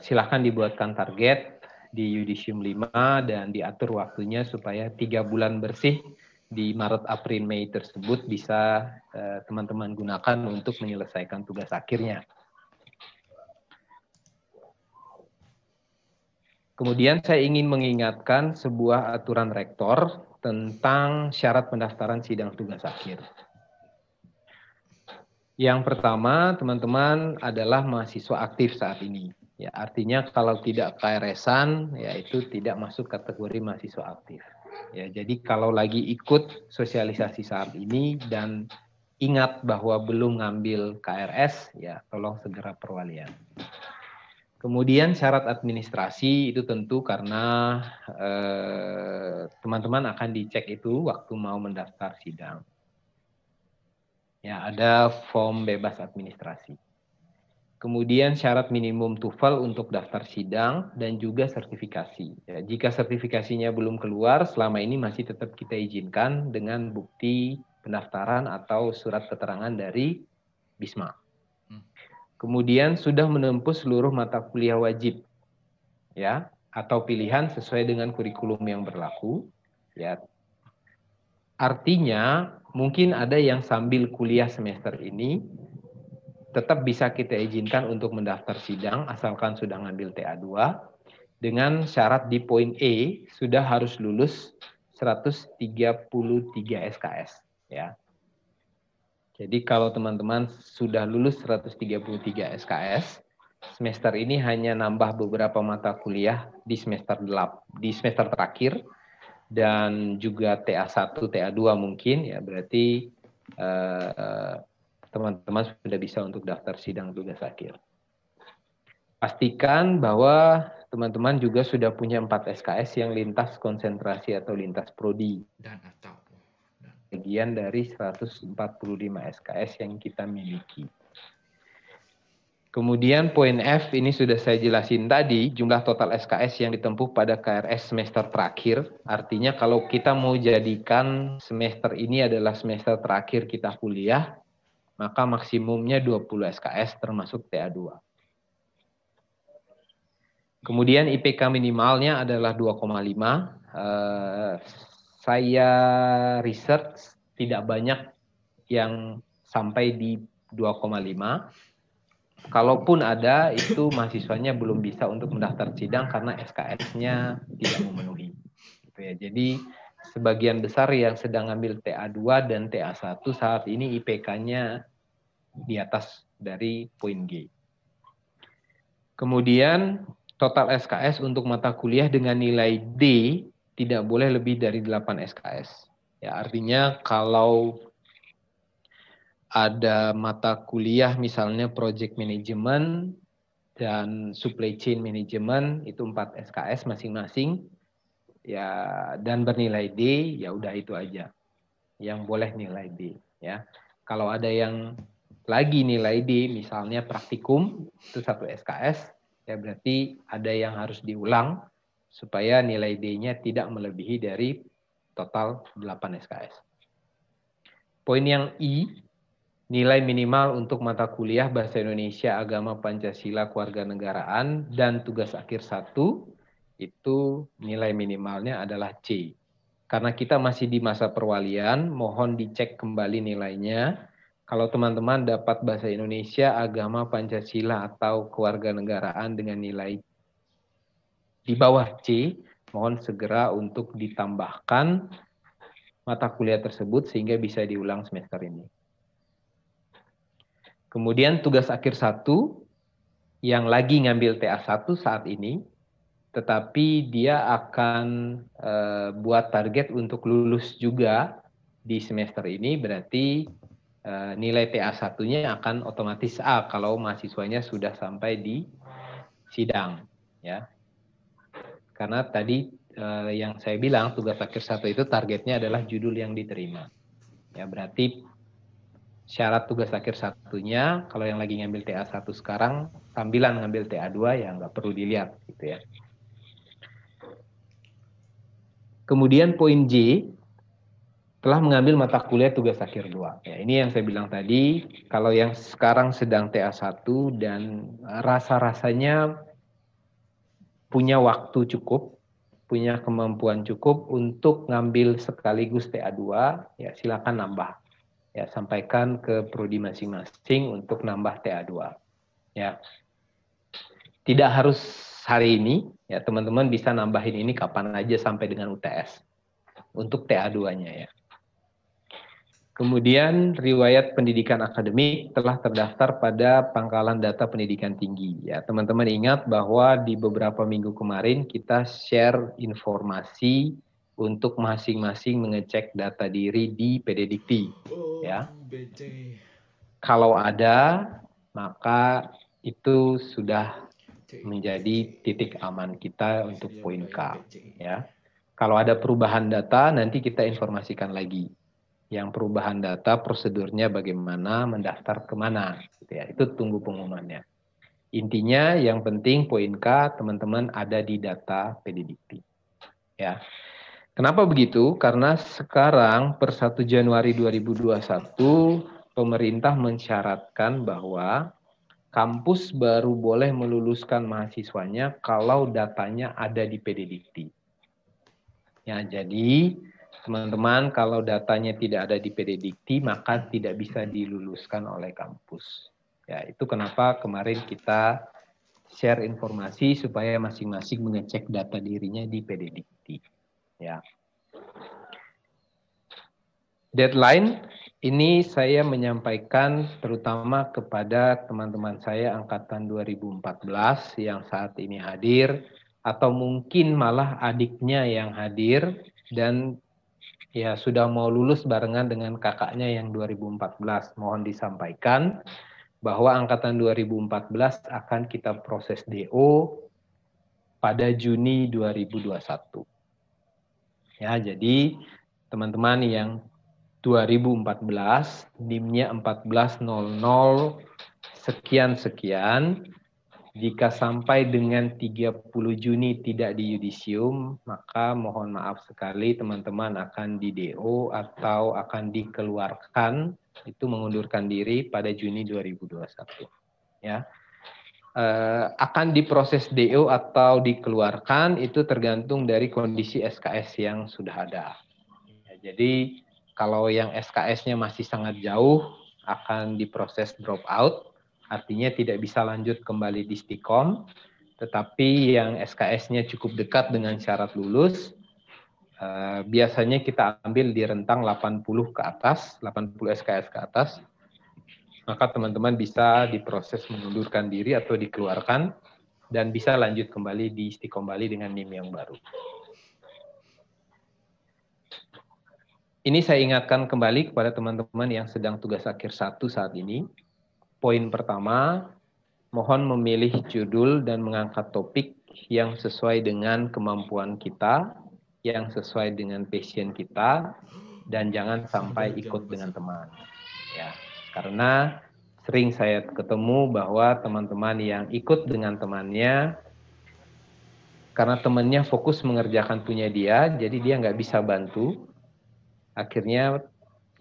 silahkan dibuatkan target di yudisium 5 dan diatur waktunya supaya 3 bulan bersih di Maret, April, Mei tersebut bisa teman-teman gunakan untuk menyelesaikan tugas akhirnya. Kemudian saya ingin mengingatkan sebuah aturan rektor tentang syarat pendaftaran sidang tugas akhir. Yang pertama, teman-teman adalah mahasiswa aktif saat ini. Ya, artinya kalau tidak KRS-an, ya itu tidak masuk kategori mahasiswa aktif. Ya, jadi kalau lagi ikut sosialisasi saat ini dan ingat bahwa belum ngambil KRS, ya tolong segera perwalian. Kemudian syarat administrasi itu tentu karena teman-teman akan dicek itu waktu mau mendaftar sidang. Ya, ada form bebas administrasi. Kemudian syarat minimum TOEFL untuk daftar sidang dan juga sertifikasi. Ya, jika sertifikasinya belum keluar, selama ini masih tetap kita izinkan dengan bukti pendaftaran atau surat keterangan dari BISMA. Kemudian sudah menempuh seluruh mata kuliah wajib, ya, atau pilihan sesuai dengan kurikulum yang berlaku. Ya, artinya mungkin ada yang sambil kuliah semester ini tetap bisa kita izinkan untuk mendaftar sidang asalkan sudah ngambil TA2 dengan syarat di poin E sudah harus lulus 133 SKS, ya. Jadi kalau teman-teman sudah lulus 133 SKS, semester ini hanya nambah beberapa mata kuliah di semester terakhir dan juga TA1, TA2 mungkin, ya berarti teman-teman sudah bisa untuk daftar sidang tugas akhir. Pastikan bahwa teman-teman juga sudah punya 4 SKS yang lintas konsentrasi atau lintas prodi. Bagian dari 145 SKS yang kita miliki. Kemudian poin F ini sudah saya jelasin tadi, jumlah total SKS yang ditempuh pada KRS semester terakhir. Artinya kalau kita mau jadikan semester ini adalah semester terakhir kita kuliah, maka maksimumnya 20 SKS termasuk TA2. Kemudian IPK minimalnya adalah 2,5. Saya research tidak banyak yang sampai di 2,5. Kalaupun ada, itu mahasiswanya belum bisa untuk mendaftar sidang karena SKS-nya tidak memenuhi. Gitu ya. Jadi sebagian besar yang sedang ambil TA2 dan TA1 saat ini IPK-nya di atas dari poin G. Kemudian total SKS untuk mata kuliah dengan nilai D tidak boleh lebih dari 8 SKS. Ya, artinya kalau ada mata kuliah misalnya project management dan supply chain management itu 4 SKS masing-masing ya, dan bernilai D, ya udah itu aja yang boleh nilai D, ya. Kalau ada yang lagi nilai D misalnya praktikum itu 1 SKS, ya berarti ada yang harus diulang supaya nilai D-nya tidak melebihi dari total 8 SKS. Poin yang I, nilai minimal untuk mata kuliah Bahasa Indonesia, Agama, Pancasila, Kewarganegaraan, dan tugas akhir 1, itu nilai minimalnya adalah C. Karena kita masih di masa perwalian, mohon dicek kembali nilainya. Kalau teman-teman dapat Bahasa Indonesia, Agama, Pancasila, atau Kewarganegaraan dengan nilai di bawah C, mohon segera untuk ditambahkan mata kuliah tersebut sehingga bisa diulang semester ini. Kemudian tugas akhir 1 yang lagi ngambil TA1 saat ini, tetapi dia akan buat target untuk lulus juga di semester ini, berarti nilai TA1-nya akan otomatis A kalau mahasiswanya sudah sampai di sidang, ya. Karena tadi yang saya bilang tugas akhir 1 itu targetnya adalah judul yang diterima. Ya, berarti syarat tugas akhir 1-nya kalau yang lagi ngambil TA1 sekarang sambilan ngambil TA2 ya nggak perlu dilihat gitu ya. Kemudian poin J, telah mengambil mata kuliah tugas akhir 2. Ya, ini yang saya bilang tadi, kalau yang sekarang sedang TA1 dan rasa-rasanya punya waktu cukup, punya kemampuan cukup untuk ngambil sekaligus TA2, ya silakan nambah. Ya, sampaikan ke prodi masing-masing untuk nambah TA2. Ya. Tidak harus hari ini, ya teman-teman bisa nambahin ini kapan aja sampai dengan UTS untuk TA2-nya ya. Kemudian riwayat pendidikan akademik telah terdaftar pada Pangkalan Data Pendidikan Tinggi. Ya, teman-teman ingat bahwa di beberapa minggu kemarin kita share informasi untuk masing-masing mengecek data diri di PDDikti. Ya. Kalau ada, maka itu sudah menjadi titik aman kita untuk poin K. Ya. Kalau ada perubahan data, nanti kita informasikan lagi. Yang perubahan data, prosedurnya bagaimana, mendaftar kemana. Gitu ya. Itu tunggu pengumumannya. Intinya yang penting poin K, teman-teman ada di data PDDikti. Ya. Kenapa begitu? Karena sekarang per 1 Januari 2021 pemerintah mensyaratkan bahwa kampus baru boleh meluluskan mahasiswanya kalau datanya ada di PDDikti. Ya, jadi teman-teman kalau datanya tidak ada di PDDikti maka tidak bisa diluluskan oleh kampus. Ya, itu kenapa kemarin kita share informasi supaya masing-masing mengecek data dirinya di PDDikti. Ya. Deadline ini saya menyampaikan terutama kepada teman-teman saya angkatan 2014 yang saat ini hadir atau mungkin malah adiknya yang hadir dan ya sudah mau lulus barengan dengan kakaknya yang 2014. Mohon disampaikan bahwa angkatan 2014 akan kita proses DO pada Juni 2021. Ya, jadi teman-teman yang 2014, NIM-nya 1400 sekian-sekian, jika sampai dengan 30 Juni tidak di yudisium, maka mohon maaf sekali teman-teman akan di DO atau akan dikeluarkan, itu mengundurkan diri pada Juni 2021. Ya. Akan diproses DO atau dikeluarkan itu tergantung dari kondisi SKS yang sudah ada. Ya, jadi kalau yang SKS-nya masih sangat jauh akan diproses drop out, artinya tidak bisa lanjut kembali di Stikom. Tetapi yang SKS-nya cukup dekat dengan syarat lulus, biasanya kita ambil di rentang 80 ke atas, 80 SKS ke atas. Maka teman-teman bisa diproses mengundurkan diri atau dikeluarkan dan bisa lanjut kembali di Stikom Bali dengan NIM yang baru. Ini saya ingatkan kembali kepada teman-teman yang sedang tugas akhir 1 saat ini. Poin pertama, mohon memilih judul dan mengangkat topik yang sesuai dengan kemampuan kita, yang sesuai dengan passion kita, dan jangan sampai ikut dengan teman. Ya, karena sering saya ketemu bahwa teman-teman yang ikut dengan temannya, karena temannya fokus mengerjakan punya dia, jadi dia nggak bisa bantu. Akhirnya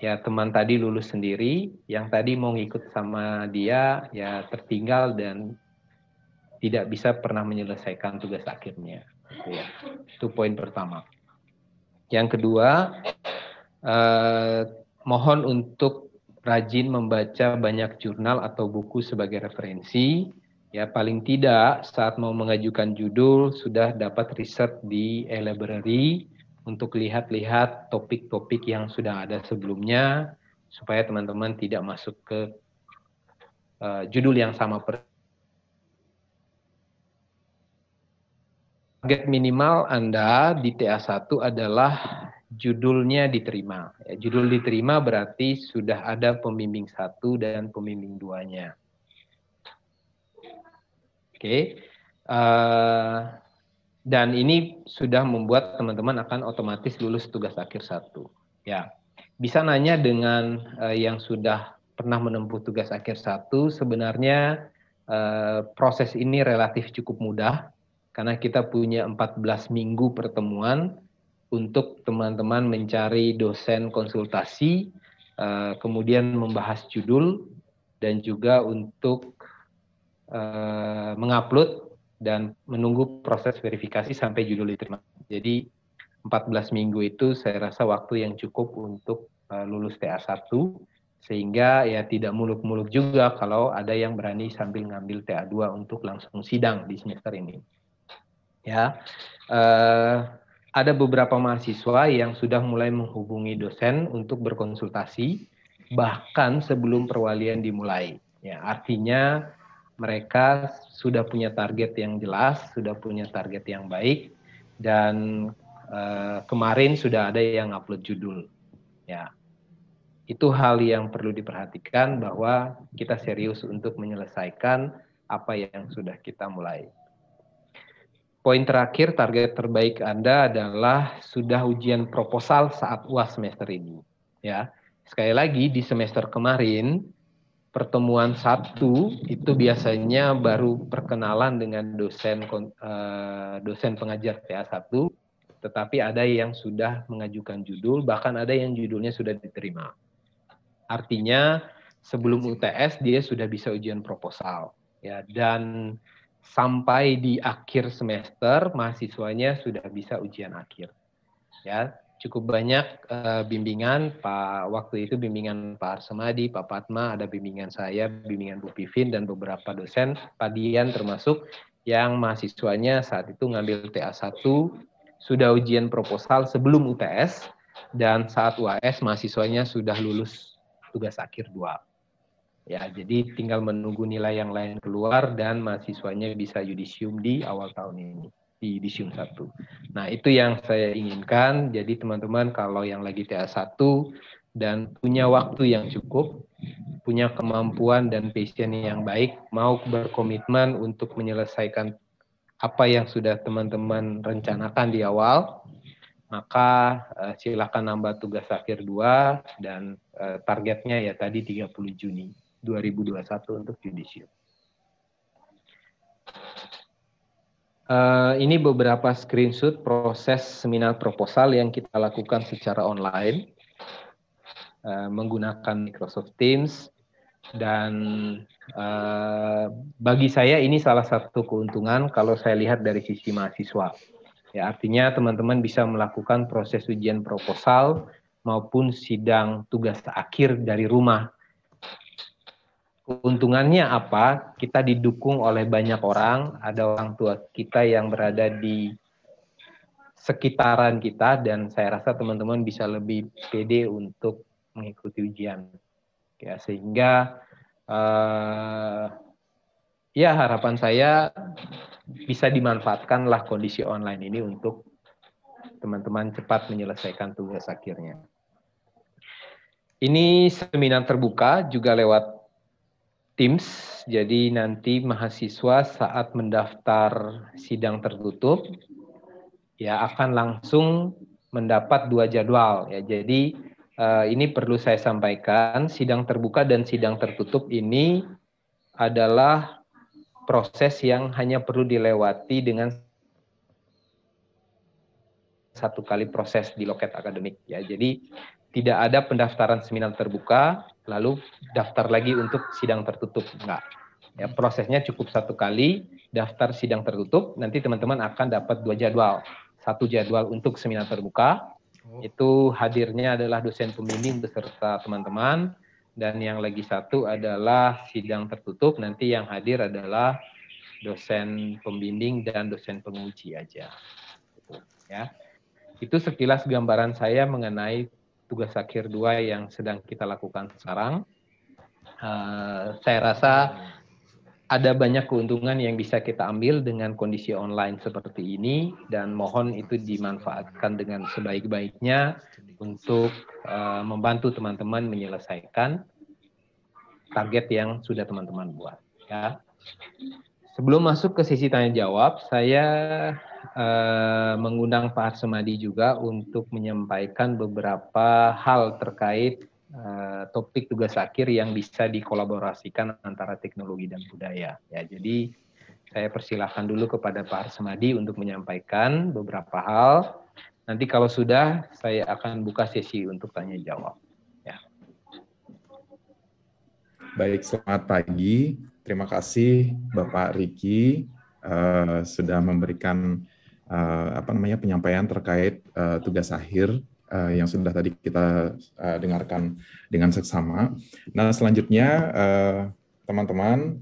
ya teman tadi lulus sendiri, yang tadi mau ngikut sama dia ya tertinggal dan tidak bisa pernah menyelesaikan tugas akhirnya. Gitu ya. Itu poin pertama. Yang kedua, mohon untuk rajin membaca banyak jurnal atau buku sebagai referensi. Ya, paling tidak saat mau mengajukan judul sudah dapat riset di e-library untuk lihat-lihat topik-topik yang sudah ada sebelumnya, supaya teman-teman tidak masuk ke judul yang sama. Target minimal Anda di TA1 adalah judulnya diterima. Judul diterima berarti sudah ada pembimbing 1 dan pembimbing 2-nya. Oke. Dan ini sudah membuat teman-teman akan otomatis lulus tugas akhir 1. Ya. Bisa nanya dengan yang sudah pernah menempuh tugas akhir 1, sebenarnya proses ini relatif cukup mudah karena kita punya 14 minggu pertemuan untuk teman-teman mencari dosen konsultasi, kemudian membahas judul, dan juga untuk mengupload dan menunggu proses verifikasi sampai judul diterima. Jadi 14 minggu itu saya rasa waktu yang cukup untuk lulus TA1, sehingga ya tidak muluk-muluk juga kalau ada yang berani sambil ngambil TA2 untuk langsung sidang di semester ini. Ya, ada beberapa mahasiswa yang sudah mulai menghubungi dosen untuk berkonsultasi bahkan sebelum perwalian dimulai. Ya, artinya mereka sudah punya target yang jelas, sudah punya target yang baik, dan kemarin sudah ada yang upload judul. Ya, itu hal yang perlu diperhatikan bahwa kita serius untuk menyelesaikan apa yang sudah kita mulai. Poin terakhir, target terbaik Anda adalah sudah ujian proposal saat UAS semester ini. Ya, sekali lagi di semester kemarin pertemuan 1 itu biasanya baru perkenalan dengan dosen pengajar TA1, tetapi ada yang sudah mengajukan judul, bahkan ada yang judulnya sudah diterima. Artinya sebelum UTS dia sudah bisa ujian proposal. Ya, dan sampai di akhir semester mahasiswanya sudah bisa ujian akhir. Ya, cukup banyak bimbingan, waktu itu bimbingan Pak Arsemadi, Pak Fatma, ada bimbingan saya, bimbingan Bu Pivin, dan beberapa dosen, Pak Dian termasuk, yang mahasiswanya saat itu ngambil TA1, sudah ujian proposal sebelum UTS, dan saat UAS mahasiswanya sudah lulus tugas akhir 2. Ya, jadi tinggal menunggu nilai yang lain keluar dan mahasiswanya bisa yudisium di awal tahun ini, di yudisium 1. Nah, itu yang saya inginkan. Jadi teman-teman kalau yang lagi TA1 dan punya waktu yang cukup, punya kemampuan dan passion yang baik, mau berkomitmen untuk menyelesaikan apa yang sudah teman-teman rencanakan di awal, maka silakan nambah tugas akhir 2 dan targetnya ya tadi 30 Juni 2021 untuk yudisium. Ini beberapa screenshot proses seminar proposal yang kita lakukan secara online menggunakan Microsoft Teams, dan bagi saya ini salah satu keuntungan kalau saya lihat dari sisi mahasiswa. Ya, artinya teman-teman bisa melakukan proses ujian proposal maupun sidang tugas akhir dari rumah. Keuntungannya apa? Kita didukung oleh banyak orang, ada orang tua kita yang berada di sekitaran kita, dan saya rasa teman-teman bisa lebih pede untuk mengikuti ujian. Ya, sehingga ya harapan saya bisa dimanfaatkanlah kondisi online ini untuk teman-teman cepat menyelesaikan tugas akhirnya. Ini seminar terbuka juga lewat Teams, jadi nanti mahasiswa saat mendaftar sidang tertutup ya akan langsung mendapat 2 jadwal ya. Jadi ini perlu saya sampaikan, sidang terbuka dan sidang tertutup ini adalah proses yang hanya perlu dilewati dengan satu kali proses di loket akademik ya. Jadi tidak ada pendaftaran seminar terbuka lalu daftar lagi untuk sidang tertutup, enggak. Ya, prosesnya cukup satu kali daftar sidang tertutup, nanti teman-teman akan dapat 2 jadwal. Satu jadwal untuk seminar terbuka, itu hadirnya adalah dosen pembimbing beserta teman-teman, dan yang lagi satu adalah sidang tertutup, nanti yang hadir adalah dosen pembimbing dan dosen penguji aja. Ya. Itu sekilas gambaran saya mengenai tugas akhir 2 yang sedang kita lakukan sekarang. Saya rasa ada banyak keuntungan yang bisa kita ambil dengan kondisi online seperti ini, dan mohon itu dimanfaatkan dengan sebaik-baiknya untuk membantu teman-teman menyelesaikan target yang sudah teman-teman buat. Ya. Sebelum masuk ke sesi tanya jawab, saya mengundang Pak Arsemadi juga untuk menyampaikan beberapa hal terkait topik tugas akhir yang bisa dikolaborasikan antara teknologi dan budaya. Ya, jadi saya persilahkan dulu kepada Pak Arsemadi untuk menyampaikan beberapa hal. Nanti kalau sudah, saya akan buka sesi untuk tanya jawab. Ya. Baik, selamat pagi. Terima kasih Bapak Riki sudah memberikan penyampaian terkait tugas akhir yang sudah tadi kita dengarkan dengan seksama. Nah, selanjutnya teman-teman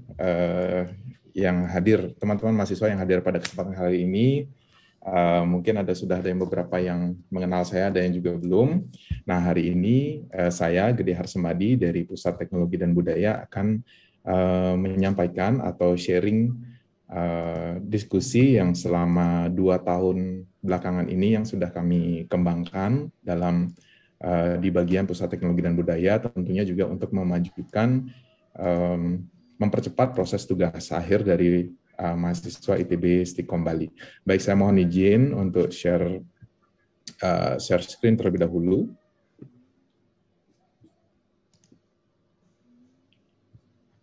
yang hadir, teman-teman mahasiswa yang hadir pada kesempatan kali ini, mungkin sudah ada yang beberapa yang mengenal saya, ada yang juga belum. Nah, hari ini saya, Gede Harsemadi dari Pusat Teknologi dan Budaya akan menyampaikan atau sharing diskusi yang selama 2 tahun belakangan ini yang sudah kami kembangkan dalam di bagian Pusat Teknologi dan Budaya, tentunya juga untuk memajukan, mempercepat proses tugas akhir dari mahasiswa ITB Stikom Bali. Baik, saya mohon izin untuk share screen terlebih dahulu.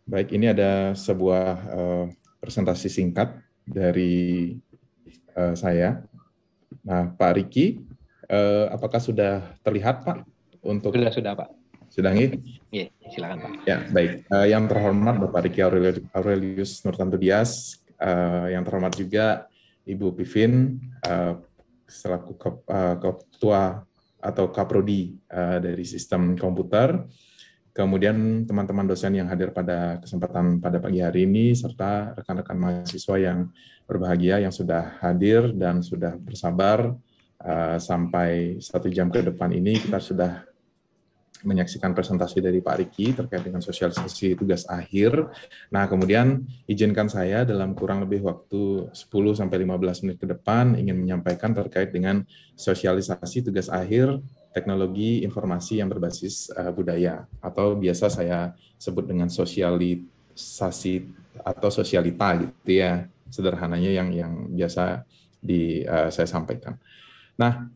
Baik, ini ada sebuah presentasi singkat dari saya. Nah, Pak Riki, apakah sudah terlihat, Pak? Sudah, Pak. Sudah, nggih? Iya, silakan, Pak. Ya, baik. Yang terhormat Bapak Riki Aurelius Nurtanto Dias, yang terhormat juga Ibu Pivin, selaku Ketua atau Kaprodi dari Sistem Komputer, kemudian teman-teman dosen yang hadir pada kesempatan pada pagi hari ini, serta rekan-rekan mahasiswa yang berbahagia yang sudah hadir dan sudah bersabar sampai 1 jam ke depan ini. Kita sudah menyaksikan presentasi dari Pak Riki terkait dengan sosialisasi tugas akhir. Nah, kemudian izinkan saya dalam kurang lebih waktu 10-15 menit ke depan ingin menyampaikan terkait dengan sosialisasi tugas akhir teknologi informasi yang berbasis budaya, atau biasa saya sebut dengan sosialisasi atau sosialita gitu ya, sederhananya yang biasa saya sampaikan. Nah,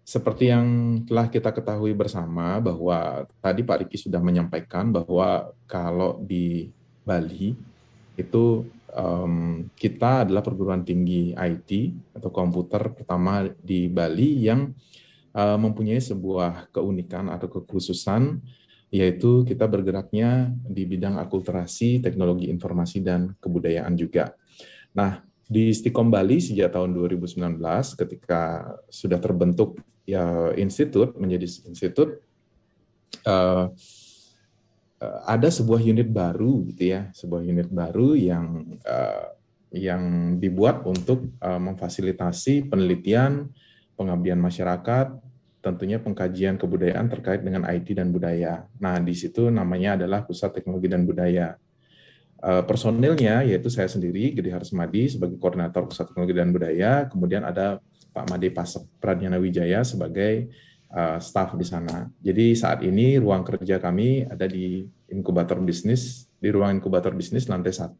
seperti yang telah kita ketahui bersama bahwa tadi Pak Riki sudah menyampaikan bahwa kalau di Bali itu kita adalah perguruan tinggi IT atau komputer pertama di Bali yang mempunyai sebuah keunikan atau kekhususan, yaitu kita bergeraknya di bidang akulturasi, teknologi informasi, dan kebudayaan juga. Nah, di Stikom Bali sejak tahun 2019 ketika sudah terbentuk institut menjadi institut, ada sebuah unit baru gitu ya, sebuah unit baru yang dibuat untuk memfasilitasi penelitian, pengabdian masyarakat, tentunya pengkajian kebudayaan terkait dengan IT dan budaya. Nah, di situ namanya adalah Pusat Teknologi dan Budaya. Personilnya yaitu saya sendiri, Gede Harsemadi, sebagai Koordinator Pusat Teknologi dan Budaya, kemudian ada Pak Made Pasek Pradnyana Wijaya sebagai staf di sana. Jadi saat ini ruang kerja kami ada di inkubator bisnis, di ruang inkubator bisnis lantai 1.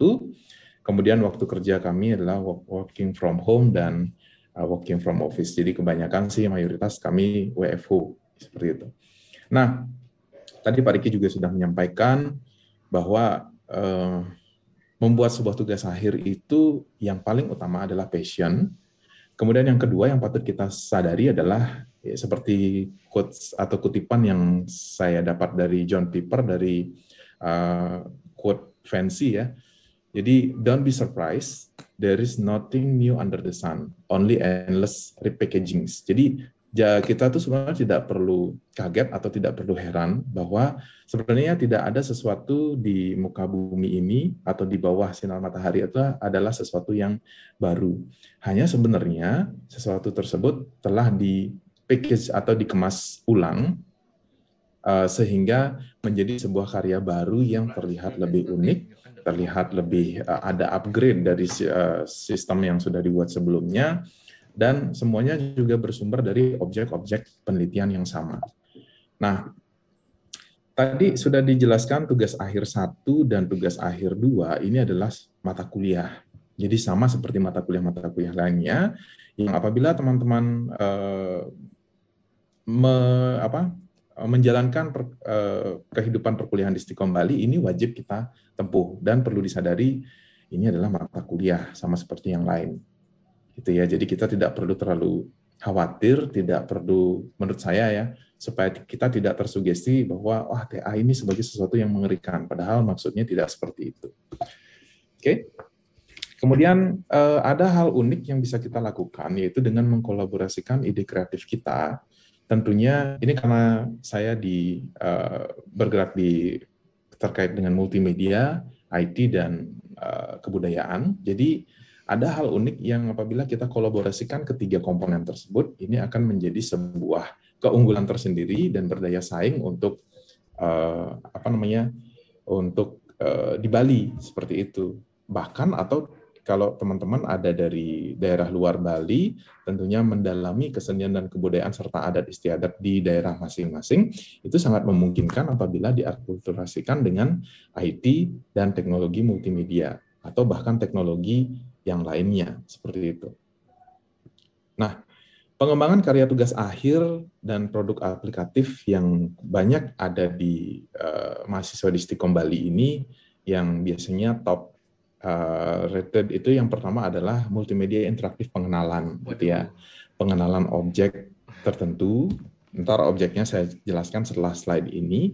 Kemudian waktu kerja kami adalah working from home dan working from office. Jadi kebanyakan sih mayoritas kami WFO seperti itu. Nah, tadi Pak Riki juga sudah menyampaikan bahwa membuat sebuah tugas akhir itu yang paling utama adalah passion. Kemudian yang kedua yang patut kita sadari adalah seperti quotes atau kutipan yang saya dapat dari John Piper dari quote fancy ya. Jadi don't be surprised, there is nothing new under the sun, only endless repackagings. Jadi kita tuh sebenarnya tidak perlu kaget atau tidak perlu heran bahwa sebenarnya tidak ada sesuatu di muka bumi ini atau di bawah sinar matahari itu adalah sesuatu yang baru. Hanya sebenarnya sesuatu tersebut telah di package atau dikemas ulang sehingga menjadi sebuah karya baru yang terlihat lebih unik, terlihat lebih ada upgrade dari sistem yang sudah dibuat sebelumnya, dan semuanya juga bersumber dari objek-objek penelitian yang sama. Nah, tadi sudah dijelaskan tugas akhir 1 dan tugas akhir 2 ini adalah mata kuliah. Jadi sama seperti mata kuliah lainnya, yang apabila teman-teman menjalankan kehidupan perkuliahan di Istiqom Bali ini wajib kita tempuh, dan perlu disadari ini adalah mata kuliah sama seperti yang lain. Gitu ya. Jadi kita tidak perlu terlalu khawatir, tidak perlu, menurut saya ya, supaya kita tidak tersugesti bahwa wah TA ini sebagai sesuatu yang mengerikan, padahal maksudnya tidak seperti itu. Oke. Kemudian ada hal unik yang bisa kita lakukan, yaitu dengan mengkolaborasikan ide kreatif kita. Tentunya ini karena saya bergerak terkait dengan multimedia, IT, dan kebudayaan. Jadi ada hal unik yang apabila kita kolaborasikan ketiga komponen tersebut, ini akan menjadi sebuah keunggulan tersendiri dan berdaya saing untuk di Bali seperti itu. Bahkan atau kalau teman-teman ada dari daerah luar Bali, tentunya mendalami kesenian dan kebudayaan serta adat istiadat di daerah masing-masing, itu sangat memungkinkan apabila diakulturasikan dengan IT dan teknologi multimedia, atau bahkan teknologi yang lainnya, seperti itu. Nah, pengembangan karya tugas akhir dan produk aplikatif yang banyak ada di mahasiswa di Istiqom Bali ini, yang biasanya top rated itu yang pertama adalah multimedia interaktif pengenalan, gitu ya. Pengenalan objek tertentu. Ntar objeknya saya jelaskan setelah slide ini.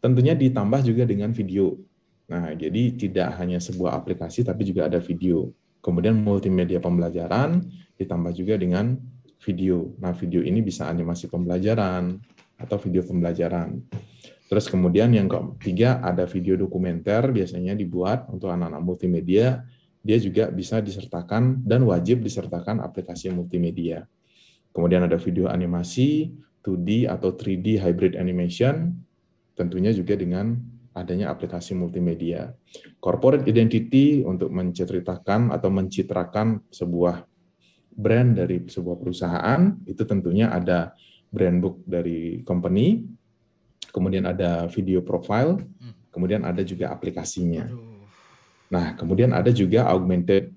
Tentunya ditambah juga dengan video. Nah, jadi tidak hanya sebuah aplikasi, tapi juga ada video. Kemudian multimedia pembelajaran ditambah juga dengan video. Nah, video ini bisa animasi pembelajaran atau video pembelajaran. Terus kemudian yang ketiga ada video dokumenter, biasanya dibuat untuk anak-anak multimedia. Dia juga bisa disertakan dan wajib disertakan aplikasi multimedia. Kemudian ada video animasi, 2D atau 3D hybrid animation, tentunya juga dengan adanya aplikasi multimedia. Corporate identity untuk menceritakan atau mencitrakan sebuah brand dari sebuah perusahaan, itu tentunya ada brand book dari company, kemudian ada video profile, kemudian ada juga aplikasinya. Nah, kemudian ada juga augmented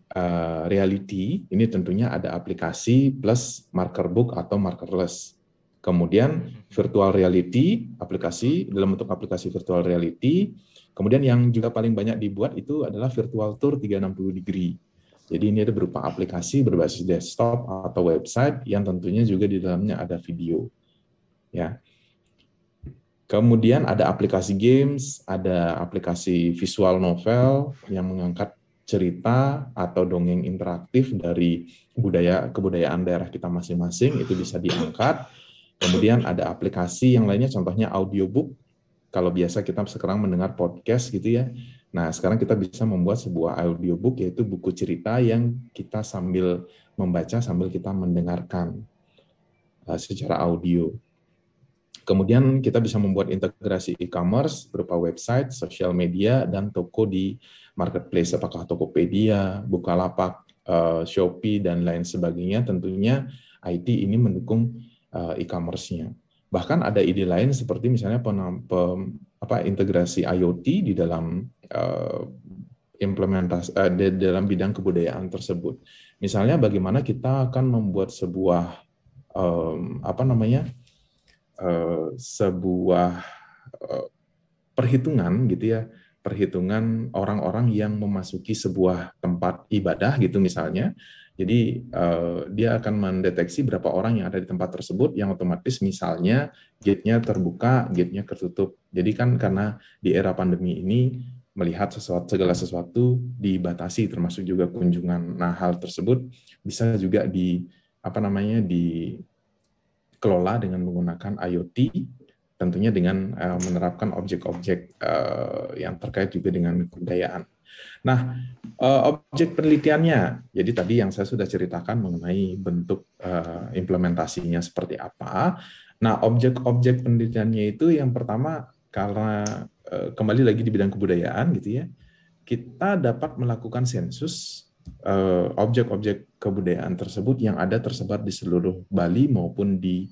reality, ini tentunya ada aplikasi plus marker book atau markerless. Kemudian virtual reality, aplikasi dalam bentuk aplikasi virtual reality. Kemudian yang juga paling banyak dibuat itu adalah virtual tour 360 degree. Jadi ini ada berupa aplikasi berbasis desktop atau website yang tentunya juga di dalamnya ada video. Ya. Kemudian ada aplikasi games, ada aplikasi visual novel yang mengangkat cerita atau dongeng interaktif dari kebudayaan daerah kita masing-masing, itu bisa diangkat. Kemudian ada aplikasi yang lainnya, contohnya audiobook. Kalau biasa kita sekarang mendengar podcast gitu ya. Nah, sekarang kita bisa membuat sebuah audiobook, yaitu buku cerita yang kita sambil membaca, sambil kita mendengarkan secara audio. Kemudian kita bisa membuat integrasi e-commerce berupa website, sosial media, dan toko di marketplace, apakah Tokopedia, Bukalapak, Shopee, dan lain sebagainya. Tentunya IT ini mendukung e-commerce-nya. Bahkan ada ide lain seperti misalnya integrasi IoT di dalam implementasi dalam bidang kebudayaan tersebut. Misalnya bagaimana kita akan membuat sebuah sebuah perhitungan gitu ya, perhitungan orang-orang yang memasuki sebuah tempat ibadah gitu misalnya. Jadi dia akan mendeteksi berapa orang yang ada di tempat tersebut, yang otomatis misalnya gate-nya terbuka, gate-nya tertutup. Jadi kan karena di era pandemi ini melihat segala sesuatu dibatasi, termasuk juga kunjungan. Nah, hal tersebut bisa juga dikelola dengan menggunakan IoT, tentunya dengan menerapkan objek-objek yang terkait juga dengan kebudayaan. Nah, objek penelitiannya, jadi tadi yang saya sudah ceritakan mengenai bentuk implementasinya seperti apa. Nah, objek-objek penelitiannya itu yang pertama, karena kembali lagi di bidang kebudayaan gitu ya, kita dapat melakukan sensus objek-objek kebudayaan tersebut yang ada tersebar di seluruh Bali maupun di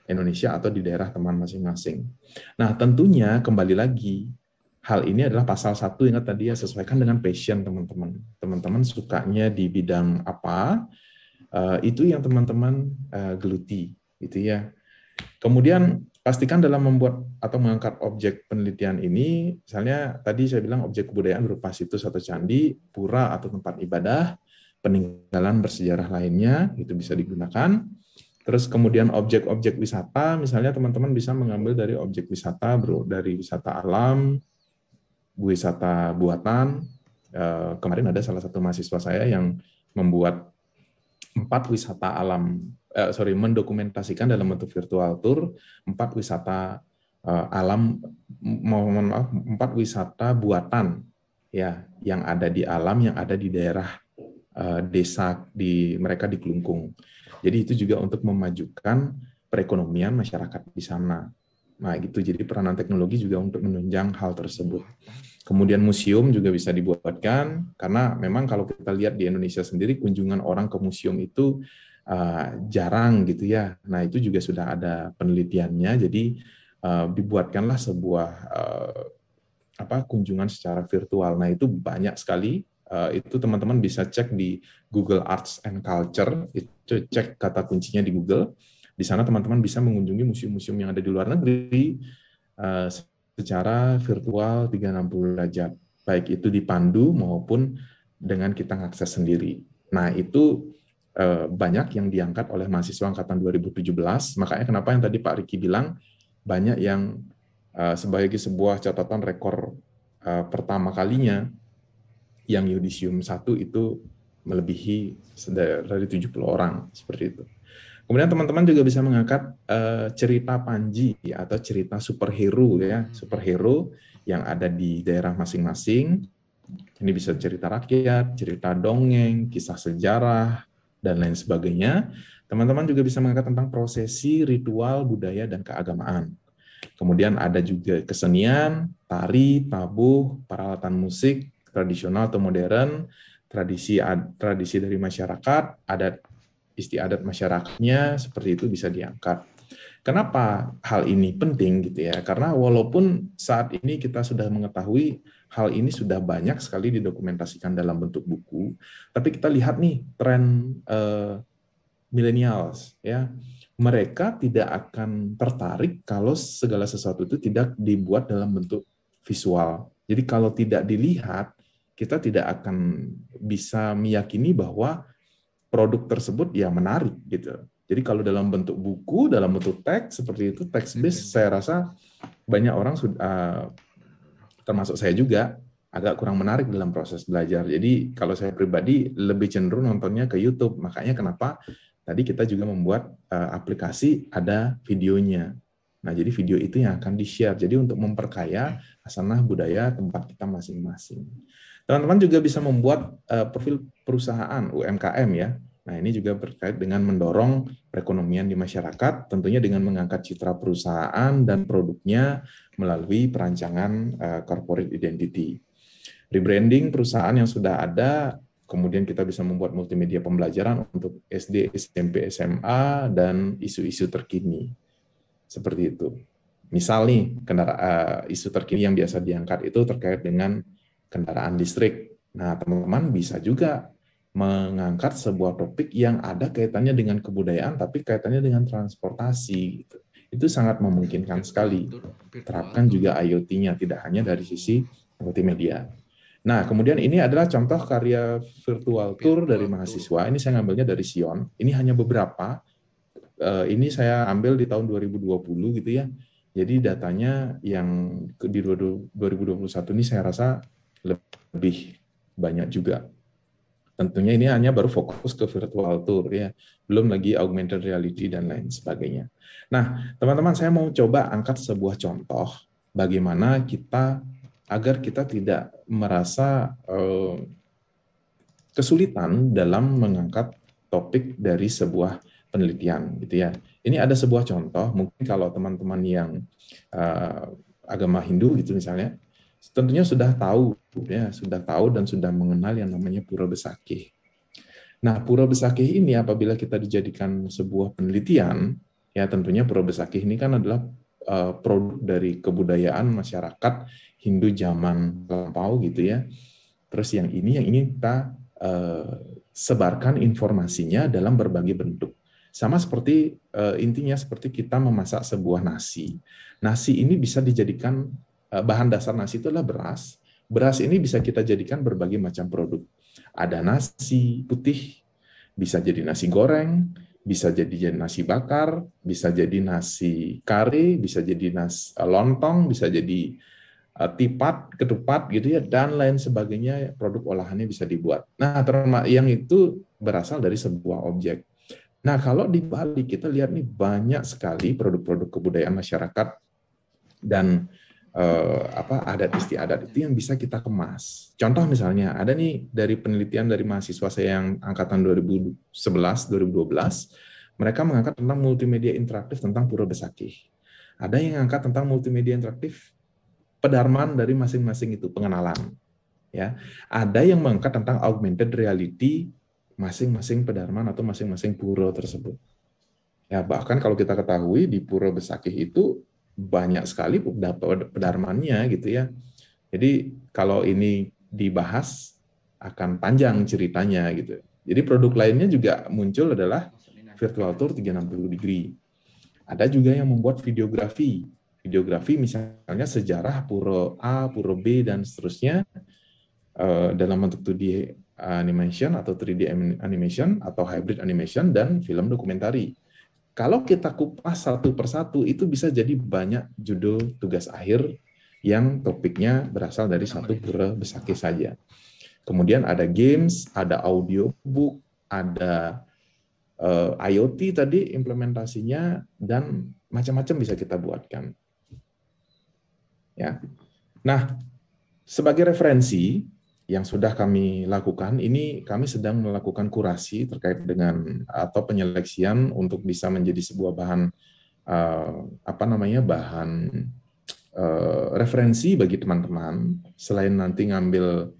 Indonesia atau di daerah teman masing-masing. Nah, tentunya kembali lagi, hal ini adalah pasal 1, ingat tadi ya, sesuaikan dengan passion teman-teman. Teman-teman sukanya di bidang apa, itu yang teman-teman geluti, gitu ya. Kemudian pastikan dalam membuat atau mengangkat objek penelitian ini, misalnya tadi saya bilang objek kebudayaan berupa situs atau candi, pura atau tempat ibadah, peninggalan bersejarah lainnya, itu bisa digunakan. Terus kemudian objek-objek wisata, misalnya teman-teman bisa mengambil dari objek wisata, dari wisata alam, wisata buatan. Kemarin ada salah satu mahasiswa saya yang membuat 4 wisata alam, mendokumentasikan dalam bentuk virtual tour 4 wisata alam, mohon maaf, 4 wisata buatan ya, yang ada di alam, yang ada di daerah desa mereka di Kelungkung. Jadi itu juga untuk memajukan perekonomian masyarakat di sana. Nah, gitu. Jadi peranan teknologi juga untuk menunjang hal tersebut. Kemudian museum juga bisa dibuatkan, karena memang kalau kita lihat di Indonesia sendiri, kunjungan orang ke museum itu jarang gitu ya. Nah, itu juga sudah ada penelitiannya, jadi dibuatkanlah sebuah kunjungan secara virtual. Nah, itu banyak sekali. Itu teman-teman bisa cek di Google Arts and Culture, itu cek kata kuncinya di Google. Di sana teman-teman bisa mengunjungi museum-museum yang ada di luar negeri, secara virtual 360 derajat, baik itu dipandu maupun dengan kita ngakses sendiri. Nah, itu banyak yang diangkat oleh mahasiswa angkatan 2017, makanya kenapa yang tadi Pak Riki bilang, banyak yang sebagai sebuah catatan rekor pertama kalinya, yang Yudisium 1 itu melebihi dari 70 orang, seperti itu. Kemudian teman-teman juga bisa mengangkat cerita Panji atau cerita superhero ya, superhero yang ada di daerah masing-masing. Ini bisa cerita rakyat, cerita dongeng, kisah sejarah, dan lain sebagainya. Teman-teman juga bisa mengangkat tentang prosesi, ritual, budaya, dan keagamaan. Kemudian ada juga kesenian, tari, tabuh, peralatan musik, tradisional atau modern, tradisi dari masyarakat, adat istiadat masyarakatnya, seperti itu bisa diangkat. Kenapa hal ini penting gitu ya? Karena walaupun saat ini kita sudah mengetahui hal ini sudah banyak sekali didokumentasikan dalam bentuk buku, tapi kita lihat nih tren millennials ya, mereka tidak akan tertarik kalau segala sesuatu itu tidak dibuat dalam bentuk visual. Jadi kalau tidak dilihat, kita tidak akan bisa meyakini bahwa produk tersebut ya menarik gitu. Jadi kalau dalam bentuk buku, dalam bentuk teks seperti itu, text based, saya rasa banyak orang sudah, termasuk saya juga, agak kurang menarik dalam proses belajar. Jadi kalau saya pribadi lebih cenderung nontonnya ke YouTube. Makanya kenapa tadi kita juga membuat aplikasi ada videonya. Nah, jadi video itu yang akan di-share. Jadi untuk memperkaya hasanah budaya tempat kita masing-masing. Teman-teman juga bisa membuat profil perusahaan UMKM ya. Nah, ini juga berkait dengan mendorong perekonomian di masyarakat, tentunya dengan mengangkat citra perusahaan dan produknya melalui perancangan corporate identity. Rebranding perusahaan yang sudah ada, kemudian kita bisa membuat multimedia pembelajaran untuk SD, SMP, SMA, dan isu-isu terkini. Seperti itu. Misal nih, isu terkini yang biasa diangkat itu terkait dengan kendaraan listrik. Nah, teman-teman bisa juga mengangkat sebuah topik yang ada kaitannya dengan kebudayaan, tapi kaitannya dengan transportasi. Gitu. Itu sangat memungkinkan sekali. Terapkan juga IoT-nya, tidak hanya dari sisi multimedia. Nah, kemudian ini adalah contoh karya virtual tour dari mahasiswa. Ini saya ngambilnya dari Sion. Ini hanya beberapa. Ini saya ambil di tahun 2020 gitu ya. Jadi datanya yang di 2021 ini saya rasa lebih banyak juga. Tentunya ini hanya baru fokus ke virtual tour ya, belum lagi augmented reality dan lain sebagainya. Nah, teman-teman, saya mau coba angkat sebuah contoh bagaimana kita agar kita tidak merasa kesulitan dalam mengangkat topik dari sebuah penelitian gitu ya. Ini ada sebuah contoh, mungkin kalau teman-teman yang agama Hindu gitu misalnya, tentunya sudah tahu ya, sudah tahu dan sudah mengenal yang namanya Pura Besakih. Nah, Pura Besakih ini apabila kita dijadikan sebuah penelitian, ya tentunya Pura Besakih ini kan adalah produk dari kebudayaan masyarakat Hindu zaman lampau gitu ya. Terus yang ini kita sebarkan informasinya dalam berbagai bentuk. Sama seperti intinya seperti kita memasak sebuah nasi. Nasi ini bisa dijadikan bahan dasar nasi itu adalah beras. Beras ini bisa kita jadikan berbagai macam produk. Ada nasi putih, bisa jadi nasi goreng, bisa jadi nasi bakar, bisa jadi nasi kari, bisa jadi nasi lontong, bisa jadi tipat, ketupat gitu ya, dan lain sebagainya, produk olahannya bisa dibuat. Nah, yang itu berasal dari sebuah objek. Nah, kalau di Bali kita lihat nih banyak sekali produk-produk kebudayaan masyarakat dan adat istiadat itu yang bisa kita kemas. Contoh misalnya, ada nih dari penelitian dari mahasiswa saya yang angkatan 2011, 2012, mereka mengangkat tentang multimedia interaktif tentang Pura Besakih. Ada yang mengangkat tentang multimedia interaktif pedarman dari masing-masing itu, pengenalan. Ya, ada yang mengangkat tentang augmented reality masing-masing pedarman atau masing-masing pura tersebut. Ya, bahkan kalau kita ketahui di Pura Besakih itu banyak sekali pedarmannya gitu ya. Jadi kalau ini dibahas akan panjang ceritanya gitu. Jadi produk lainnya juga muncul adalah virtual tour 360 degree. Ada juga yang membuat videografi. Videografi misalnya sejarah Pura A, Pura B, dan seterusnya dalam bentuk 2D animation atau 3D animation atau hybrid animation dan film dokumentari. Kalau kita kupas satu persatu, itu bisa jadi banyak judul tugas akhir yang topiknya berasal dari satu Pura Besakih saja. Kemudian ada games, ada audiobook, ada IoT tadi implementasinya, dan macam-macam bisa kita buatkan. Ya. Nah, sebagai referensi yang sudah kami lakukan, ini kami sedang melakukan kurasi terkait dengan atau penyeleksian untuk bisa menjadi sebuah bahan bahan referensi bagi teman-teman. Selain nanti ngambil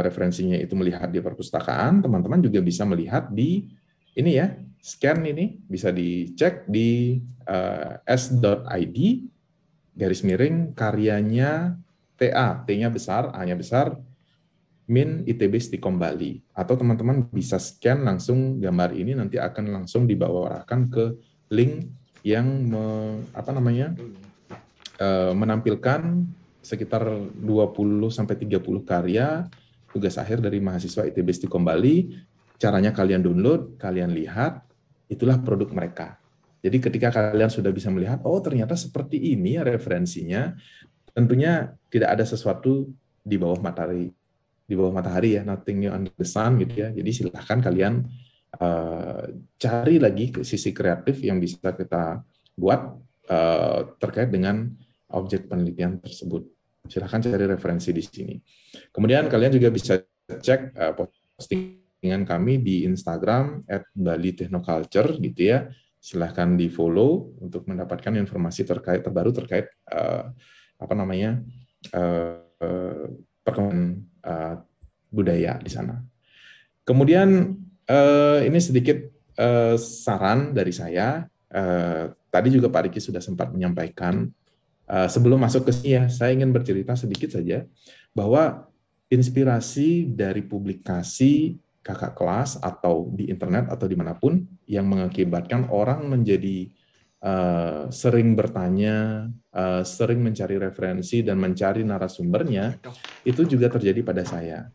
referensinya itu melihat di perpustakaan, teman-teman juga bisa melihat di ini ya, scan ini bisa dicek di s.id / karyanya TA, T-nya besar, A-nya besar, Min ITB Stikom Bali. Atau teman-teman bisa scan langsung gambar ini, nanti akan langsung dibawakan ke link yang menampilkan sekitar 20-30 karya tugas akhir dari mahasiswa ITB Stikom Bali. Caranya kalian download, kalian lihat, itulah produk mereka. Jadi ketika kalian sudah bisa melihat, oh ternyata seperti ini ya referensinya, tentunya tidak ada sesuatu di bawah matahari ya, nothing new under the sun gitu ya. Jadi silahkan kalian cari lagi ke sisi kreatif yang bisa kita buat terkait dengan objek penelitian tersebut. Silahkan cari referensi di sini. Kemudian kalian juga bisa cek postingan kami di Instagram @balitechnoculture gitu ya. Silahkan di follow untuk mendapatkan informasi terbaru terkait perkembangan budaya di sana. Kemudian ini sedikit saran dari saya. Tadi juga Pak Riki sudah sempat menyampaikan. Sebelum masuk ke sini ya, saya ingin bercerita sedikit saja bahwa inspirasi dari publikasi kakak kelas atau di internet atau dimanapun yang mengakibatkan orang menjadi sering bertanya, sering mencari referensi dan mencari narasumbernya, itu juga terjadi pada saya.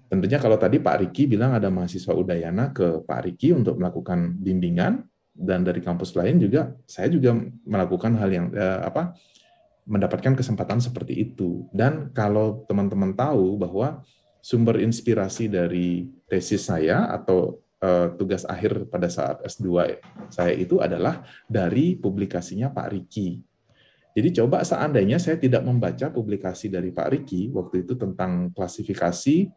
Tentunya kalau tadi Pak Riki bilang ada mahasiswa Udayana ke Pak Riki untuk melakukan bimbingan, dan dari kampus lain juga, saya juga melakukan hal yang mendapatkan kesempatan seperti itu. Dan kalau teman-teman tahu bahwa sumber inspirasi dari tesis saya atau tugas akhir pada saat S2 saya itu adalah dari publikasinya Pak Riki. Jadi coba seandainya saya tidak membaca publikasi dari Pak Riki waktu itu tentang klasifikasi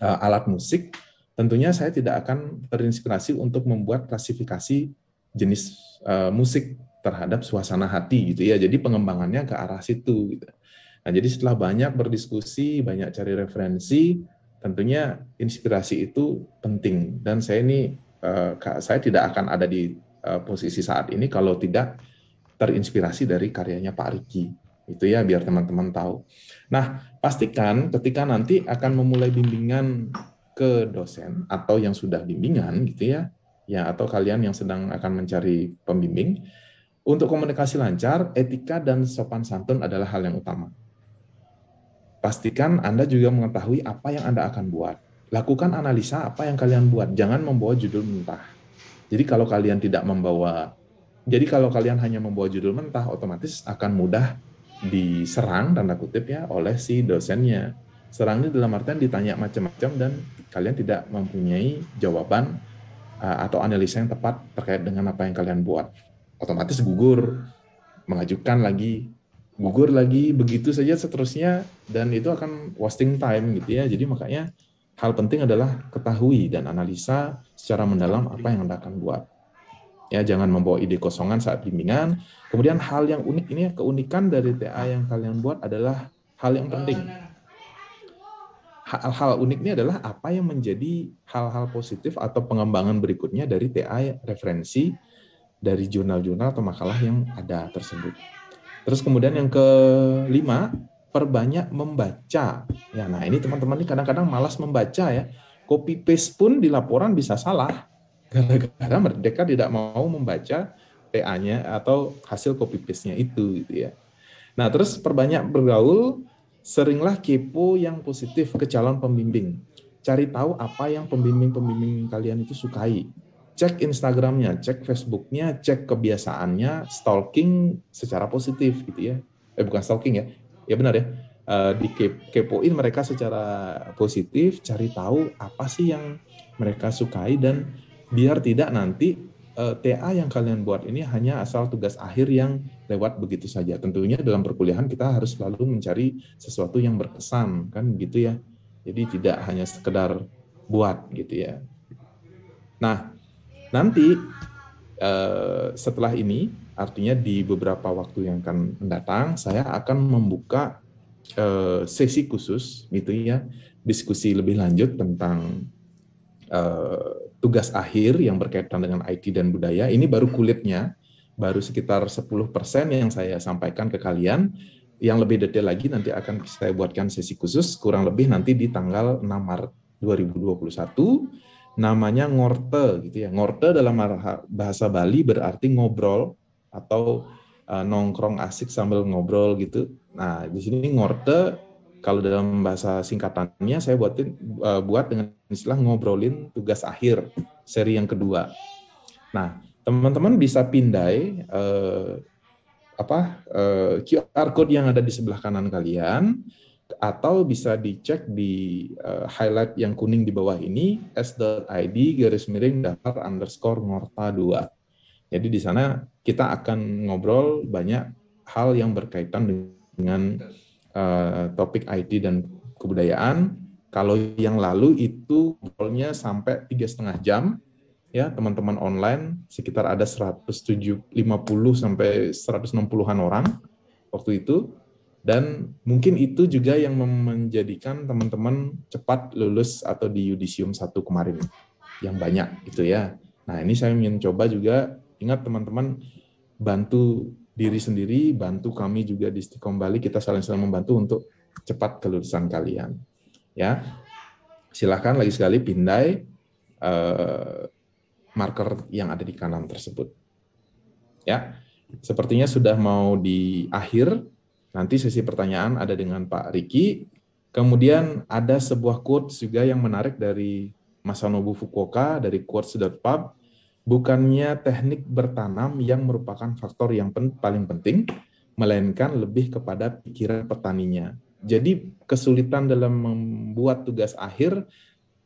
alat musik, tentunya saya tidak akan terinspirasi untuk membuat klasifikasi jenis musik terhadap suasana hati gitu ya. Jadi pengembangannya ke arah situ gitu. Nah, jadi setelah banyak berdiskusi, banyak cari referensi, tentunya inspirasi itu penting. Dan saya tidak akan ada di posisi saat ini kalau tidak terinspirasi dari karyanya Pak Riki. Itu ya, biar teman-teman tahu. Nah, pastikan ketika nanti akan memulai bimbingan ke dosen atau yang sudah bimbingan gitu ya atau kalian yang sedang akan mencari pembimbing, untuk komunikasi lancar, etika dan sopan santun adalah hal yang utama. Pastikan Anda juga mengetahui apa yang Anda akan buat. Lakukan analisa apa yang kalian buat. Jangan membawa judul mentah. Jadi kalau kalian hanya membawa judul mentah, otomatis akan mudah diserang, tanda kutip ya, oleh si dosennya. Serang ini dalam artian ditanya macam-macam dan kalian tidak mempunyai jawaban atau analisa yang tepat terkait dengan apa yang kalian buat. Otomatis gugur, mengajukan lagi, gugur lagi, begitu saja seterusnya, dan itu akan wasting time gitu ya. Jadi makanya hal penting adalah ketahui dan analisa secara mendalam apa yang Anda akan buat. Ya, jangan membawa ide kosongan saat bimbingan. Kemudian hal yang unik ini, keunikan dari TA yang kalian buat adalah hal yang penting. Hal-hal unik ini adalah apa yang menjadi hal-hal positif atau pengembangan berikutnya dari TA referensi dari jurnal-jurnal atau makalah yang ada tersebut. Terus kemudian yang kelima, perbanyak membaca. Ya, nah ini teman-teman ini kadang-kadang malas membaca ya. Copy paste pun di laporan bisa salah. Gara-gara mereka tidak mau membaca TA-nya atau hasil copy paste-nya itu gitu ya. Nah, terus perbanyak bergaul, seringlah kepo yang positif ke calon pembimbing. Cari tahu apa yang pembimbing-pembimbing kalian itu sukai. Cek Instagramnya, cek Facebooknya, cek kebiasaannya, stalking secara positif gitu ya. Bukan stalking ya, ya benar ya. Dikepoin mereka secara positif, cari tahu apa sih yang mereka sukai dan biar tidak nanti TA yang kalian buat ini hanya asal tugas akhir yang lewat begitu saja. Tentunya dalam perkuliahan kita harus selalu mencari sesuatu yang berkesan kan gitu ya. Jadi tidak hanya sekedar buat gitu ya. Nah, nanti setelah ini, artinya di beberapa waktu yang akan mendatang, saya akan membuka sesi khusus, gitu ya, diskusi lebih lanjut tentang tugas akhir yang berkaitan dengan IT dan budaya. Ini baru kulitnya, baru sekitar 10% yang saya sampaikan ke kalian. Yang lebih detail lagi nanti akan saya buatkan sesi khusus, kurang lebih nanti di tanggal 6 Maret 2021. Namanya ngorte gitu ya. Ngorte dalam bahasa Bali berarti ngobrol atau nongkrong asik sambil ngobrol gitu. Nah, di sini ngorte kalau dalam bahasa singkatannya saya buat dengan istilah ngobrolin tugas akhir seri yang kedua. Nah, teman-teman bisa pindai QR code yang ada di sebelah kanan kalian, atau bisa dicek di highlight yang kuning di bawah ini, s.id_daftar_ngorta2. Jadi di sana kita akan ngobrol banyak hal yang berkaitan dengan topik IT dan kebudayaan. Kalau yang lalu itu ngobrolnya sampai 3,5 jam, ya teman-teman online sekitar ada 150 sampai 160-an orang waktu itu. Dan mungkin itu juga yang menjadikan teman-teman cepat lulus atau di Yudisium 1 kemarin yang banyak gitu ya. Nah, ini saya ingin coba juga, ingat teman-teman, bantu diri sendiri, bantu kami juga di Stikom Bali, kita saling-saling membantu untuk cepat kelulusan kalian. Ya. Silakan lagi sekali pindai marker yang ada di kanan tersebut. Ya. Sepertinya sudah mau di akhir. Nanti sesi pertanyaan ada dengan Pak Riki. Kemudian ada sebuah quotes juga yang menarik dari Masanobu Fukuoka dari quotes.pub. Bukannya teknik bertanam yang merupakan faktor yang paling penting, melainkan lebih kepada pikiran petaninya. Jadi kesulitan dalam membuat tugas akhir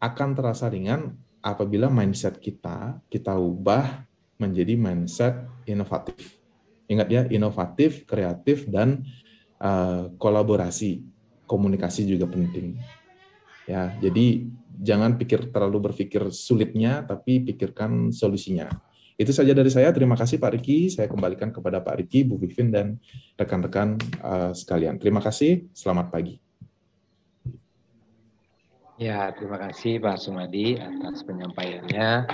akan terasa ringan apabila mindset kita ubah menjadi mindset inovatif. Ingat ya, inovatif, kreatif, dan kolaborasi. Komunikasi juga penting. Ya, jadi jangan terlalu berpikir sulitnya, tapi pikirkan solusinya. Itu saja dari saya. Terima kasih Pak Riki. Saya kembalikan kepada Pak Riki, Bu Vivin, dan rekan-rekan sekalian. Terima kasih. Selamat pagi. Ya, terima kasih Pak Sumadi atas penyampaiannya.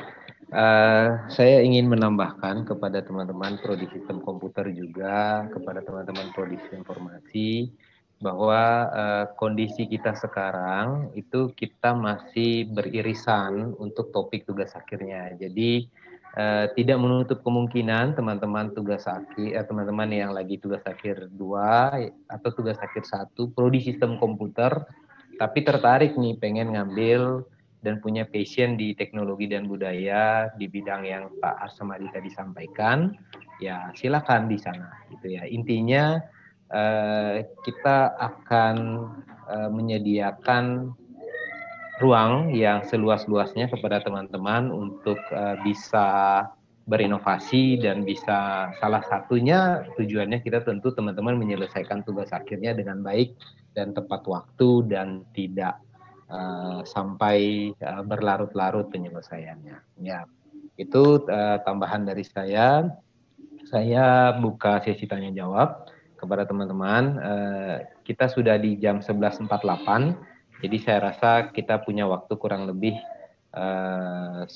Saya ingin menambahkan kepada teman-teman prodi sistem komputer juga, kepada teman-teman prodi informasi, bahwa kondisi kita sekarang itu kita masih beririsan untuk topik tugas akhirnya. Jadi tidak menutup kemungkinan teman-teman teman-teman yang lagi tugas akhir 2 atau tugas akhir 1 prodi sistem komputer tapi tertarik nih pengen ngambil dan punya passion di teknologi dan budaya di bidang yang Pak Arsamadi tadi sampaikan, ya silakan di sana gitu ya. Intinya kita akan menyediakan ruang yang seluas-luasnya kepada teman-teman untuk bisa berinovasi dan bisa salah satunya tujuannya kita tentu teman-teman menyelesaikan tugas akhirnya dengan baik dan tepat waktu dan tidak sampai berlarut-larut penyelesaiannya. Ya, itu tambahan dari saya. Saya buka sesi tanya jawab kepada teman-teman. Kita sudah di jam 11.48, jadi saya rasa kita punya waktu kurang lebih 10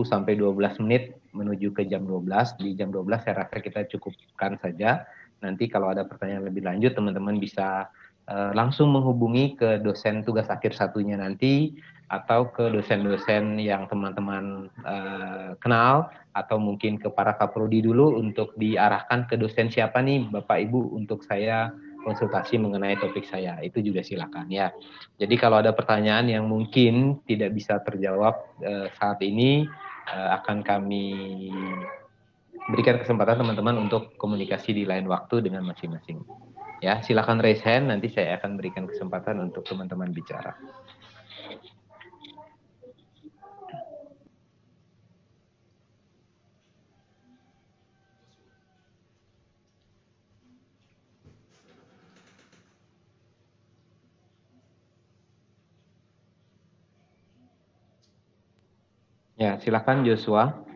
sampai 12 menit menuju ke jam 12. Di jam 12 saya rasa kita cukupkan saja. Nanti kalau ada pertanyaan lebih lanjut, teman-teman bisa langsung menghubungi ke dosen tugas akhir satunya nanti, atau ke dosen-dosen yang teman-teman kenal, atau mungkin ke para kaprodi dulu untuk diarahkan ke dosen siapa nih Bapak Ibu untuk saya konsultasi mengenai topik saya. Itu juga silakan ya. Jadi kalau ada pertanyaan yang mungkin tidak bisa terjawab saat ini, akan kami berikan kesempatan teman-teman untuk komunikasi di lain waktu dengan masing-masing. Ya, silakan raise hand, nanti saya akan berikan kesempatan untuk teman-teman bicara. Ya, silakan Joshua.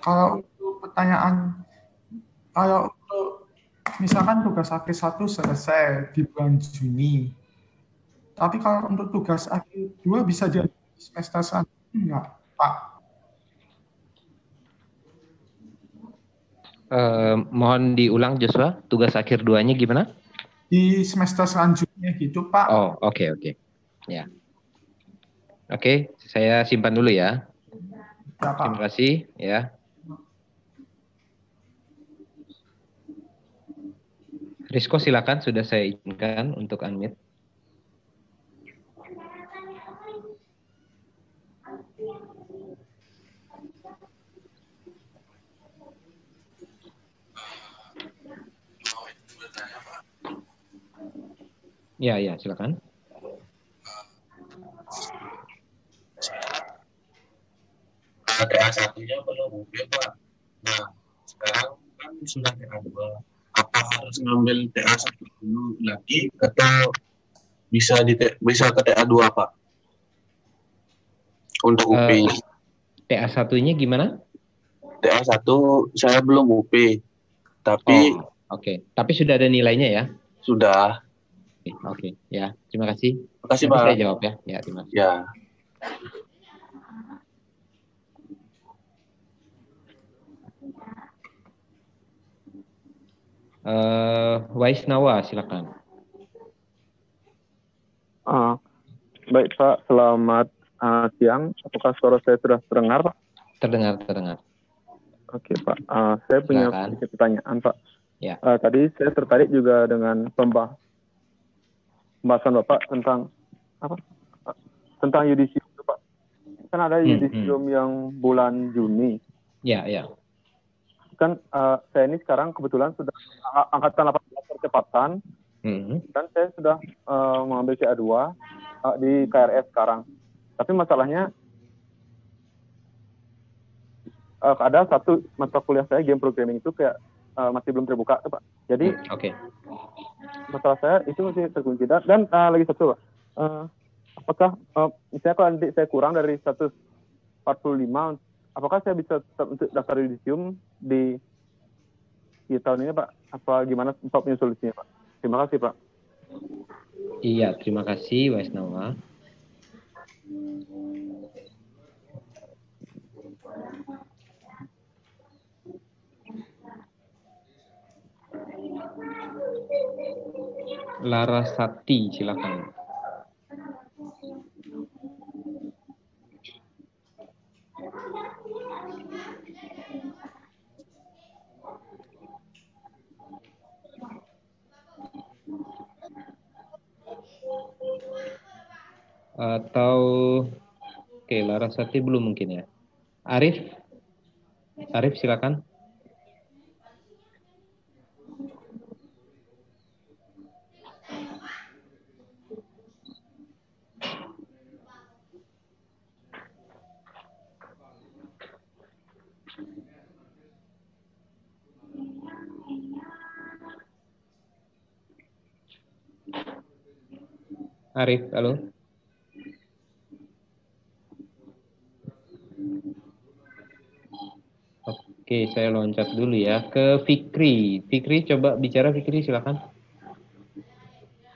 Kalau untuk pertanyaan, kalau untuk misalkan tugas akhir 1 selesai di bulan Juni, tapi kalau untuk tugas akhir 2 bisa di semester selanjutnya enggak, Pak? Mohon diulang Joshua, tugas akhir 2-nya gimana? Di semester selanjutnya gitu, Pak. Oh, oke. Ya. Oke, saya simpan dulu ya. Ya, Pak. Terima kasih ya. Rizko silakan, sudah saya izinkan untuk unmute. Ya, silakan. TA satunya belum UB, Pak. Nah, sekarang kan sudah TA 2. Apa harus ngambil TA 1 dulu lagi atau bisa ke TA 2, Pak? Untuk UP. TA satunya gimana? TA 1 saya belum UP. Tapi oke. Tapi sudah ada nilainya ya? Sudah. Oke. Ya, terima kasih. Terima kasih, Nanti Pak. saya jawab ya. Ya, terima kasih. Ya. Waisnawa, silakan. Baik Pak, selamat siang. Apakah suara saya sudah terdengar, Pak? Terdengar. Oke Pak, saya punya Silakan. sedikit pertanyaan Pak. Ya. Tadi saya tertarik juga dengan pembahasan Bapak tentang apa? Tentang yudisium itu Pak. Kan ada yudisium yang bulan Juni. Ya, ya. Kan saya ini sekarang kebetulan sudah angkatan 18 percepatan, dan saya sudah mengambil CA2 di KRS sekarang. Tapi masalahnya ada satu mata kuliah saya game programming itu kayak masih belum terbuka tuh Pak. Jadi masalah saya itu masih terkunci. Dan lagi satu Pak, apakah misalnya kalau nanti saya kurang dari 145, apakah saya bisa tetap untuk daftar yudisium di tahun ini Pak? Apa gimana Pak punya solusinya Pak? Terima kasih Pak. Iya, terima kasih Waisnawa. Larasati, silakan. Atau oke, Larasati belum mungkin ya. Arif silakan. Arif, halo. Oke, saya loncat dulu ya ke Fikri. Fikri, coba bicara Fikri, silakan.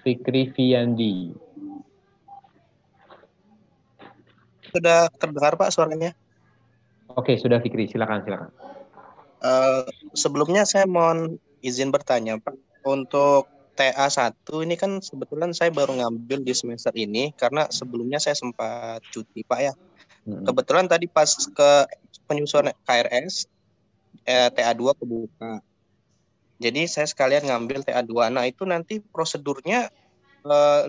Fikri Fiandi. Sudah terdengar Pak suaranya? Oke, sudah Fikri, silakan. Sebelumnya saya mohon izin bertanya Pak. Untuk TA1 ini kan sebetulnya saya baru ngambil di semester ini karena sebelumnya saya sempat cuti Pak ya. Kebetulan tadi pas ke penyusunan KRS TA2 kebuka. Jadi saya sekalian ngambil TA2. Nah itu nanti prosedurnya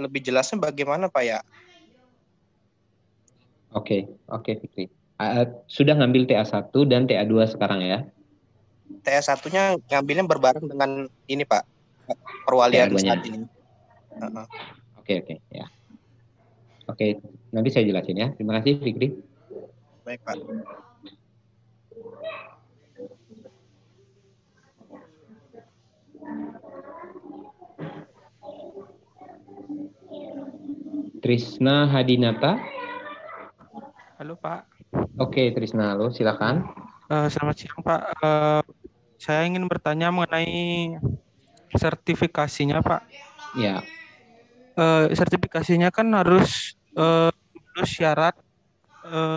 lebih jelasnya bagaimana Pak ya? Oke Fikri. Sudah ngambil TA1 dan TA2 sekarang ya? TA1-nya ngambilnya berbareng dengan ini Pak, perwalian saat ini. Oke, ya. Oke, nanti saya jelasin ya. Terima kasih Fikri. Baik Pak. Trisna Hadinata. Halo Pak. Oke Trisna, halo, silakan. Selamat siang Pak. Saya ingin bertanya mengenai sertifikasinya Pak. Ya. Sertifikasinya kan harus lulus syarat,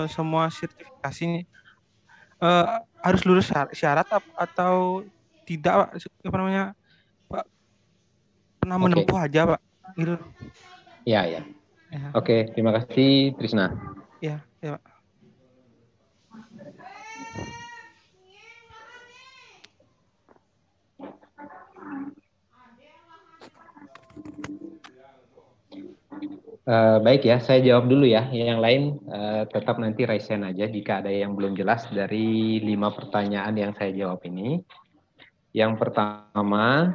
semua sertifikasinya harus lulus syarat atau tidak Pak? Apa namanya Pak? Pernah menempuh aja Pak? Gitu. Ya. Oke, terima kasih Trisna. Ya Pak. Baik ya, saya jawab dulu ya. Yang lain tetap nanti raise hand aja jika ada yang belum jelas dari 5 pertanyaan yang saya jawab ini. Yang pertama,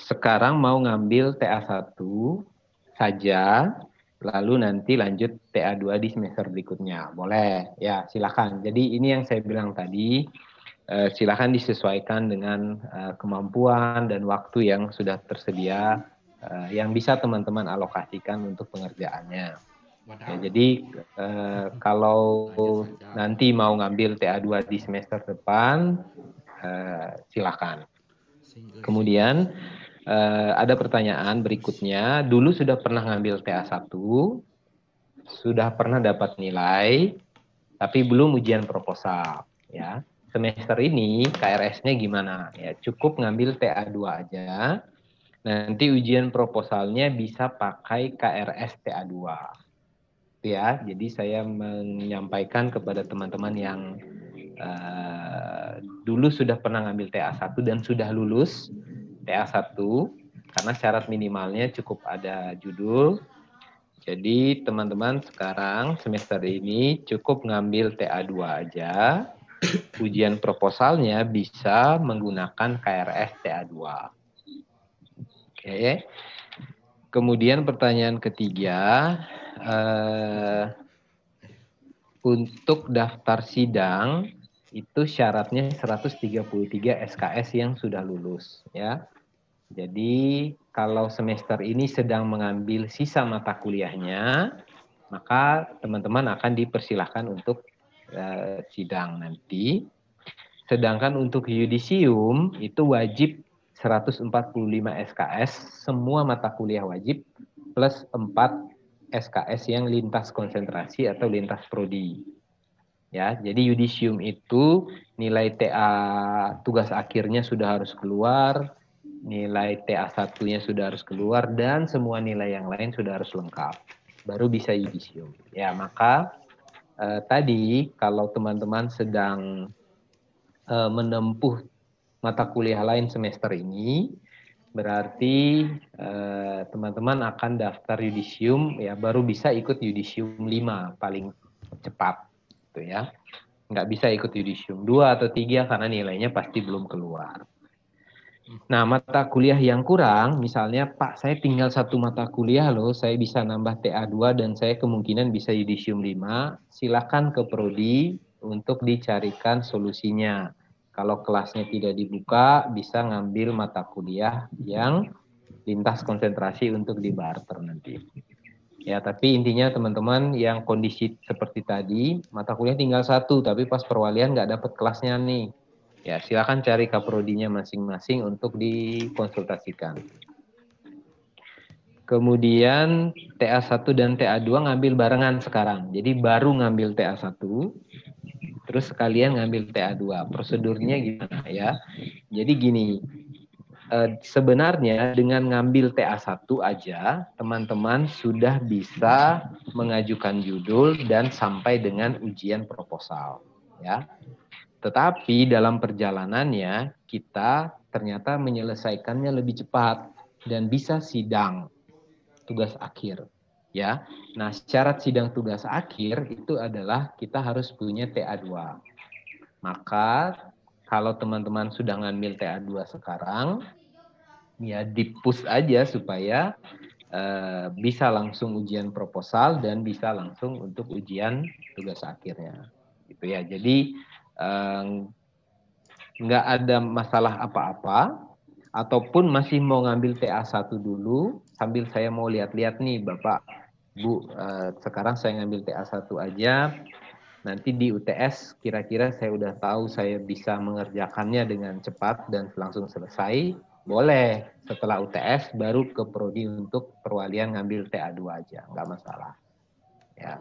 sekarang mau ngambil TA1 saja, lalu nanti lanjut TA2 di semester berikutnya. Boleh, ya silakan. Jadi ini yang saya bilang tadi, silakan disesuaikan dengan kemampuan dan waktu yang sudah tersedia, yang bisa teman-teman alokasikan untuk pengerjaannya. Ya, jadi kalau nanti mau ngambil TA2 di semester depan, silakan. Kemudian ada pertanyaan berikutnya, dulu sudah pernah ngambil TA1, sudah pernah dapat nilai, tapi belum ujian proposal. Ya, semester ini KRS-nya gimana? Ya, cukup ngambil TA2 aja. Nanti ujian proposalnya bisa pakai KRS TA2. Ya, jadi saya menyampaikan kepada teman-teman yang dulu sudah pernah ngambil TA1 dan sudah lulus TA1, karena syarat minimalnya cukup ada judul. Jadi teman-teman sekarang semester ini cukup ngambil TA2 aja. Ujian proposalnya bisa menggunakan KRS TA2. Oke. Kemudian pertanyaan ketiga, untuk daftar sidang itu syaratnya 133 SKS yang sudah lulus, ya. Jadi kalau semester ini sedang mengambil sisa mata kuliahnya, maka teman-teman akan dipersilahkan untuk sidang nanti. Sedangkan untuk yudisium itu wajib 145 SKS, semua mata kuliah wajib, plus 4 SKS yang lintas konsentrasi atau lintas prodi. Ya, jadi yudisium itu nilai TA tugas akhirnya sudah harus keluar, nilai TA1-nya sudah harus keluar, dan semua nilai yang lain sudah harus lengkap. Baru bisa yudisium. Ya, maka tadi kalau teman-teman sedang menempuh mata kuliah lain semester ini, berarti teman-teman akan daftar yudisium, ya baru bisa ikut yudisium 5 paling cepat. Gitu ya. Nggak bisa ikut yudisium 2 atau 3 karena nilainya pasti belum keluar. Nah, mata kuliah yang kurang, misalnya Pak, saya tinggal 1 mata kuliah loh, saya bisa nambah TA2 dan saya kemungkinan bisa yudisium 5, silakan ke prodi untuk dicarikan solusinya. Kalau kelasnya tidak dibuka, bisa ngambil mata kuliah yang lintas konsentrasi untuk dibarter nanti. Ya, tapi intinya teman-teman yang kondisi seperti tadi, mata kuliah tinggal 1, tapi pas perwalian nggak dapat kelasnya nih. Ya, silakan cari kaprodinya masing-masing untuk dikonsultasikan. Kemudian TA1 dan TA2 ngambil barengan sekarang. Jadi baru ngambil TA1, terus sekalian ngambil TA2. Prosedurnya gimana ya? Jadi gini, sebenarnya dengan ngambil TA1 aja, teman-teman sudah bisa mengajukan judul dan sampai dengan ujian proposal. Ya. Tetapi dalam perjalanannya kita ternyata menyelesaikannya lebih cepat dan bisa sidang tugas akhir, ya. Nah, syarat sidang tugas akhir itu adalah kita harus punya TA2. Maka kalau teman-teman sudah ngambil TA2 sekarang, ya di-push aja supaya bisa langsung ujian proposal dan bisa langsung untuk ujian tugas akhirnya. Gitu ya. Jadi nggak ada masalah apa-apa, ataupun masih mau ngambil TA1 dulu, sambil saya mau lihat-lihat nih Bapak, Bu, sekarang saya ngambil TA1 aja, nanti di UTS kira-kira saya udah tahu saya bisa mengerjakannya dengan cepat dan langsung selesai, boleh setelah UTS baru ke prodi untuk perwalian ngambil TA2 aja, nggak masalah. Ya.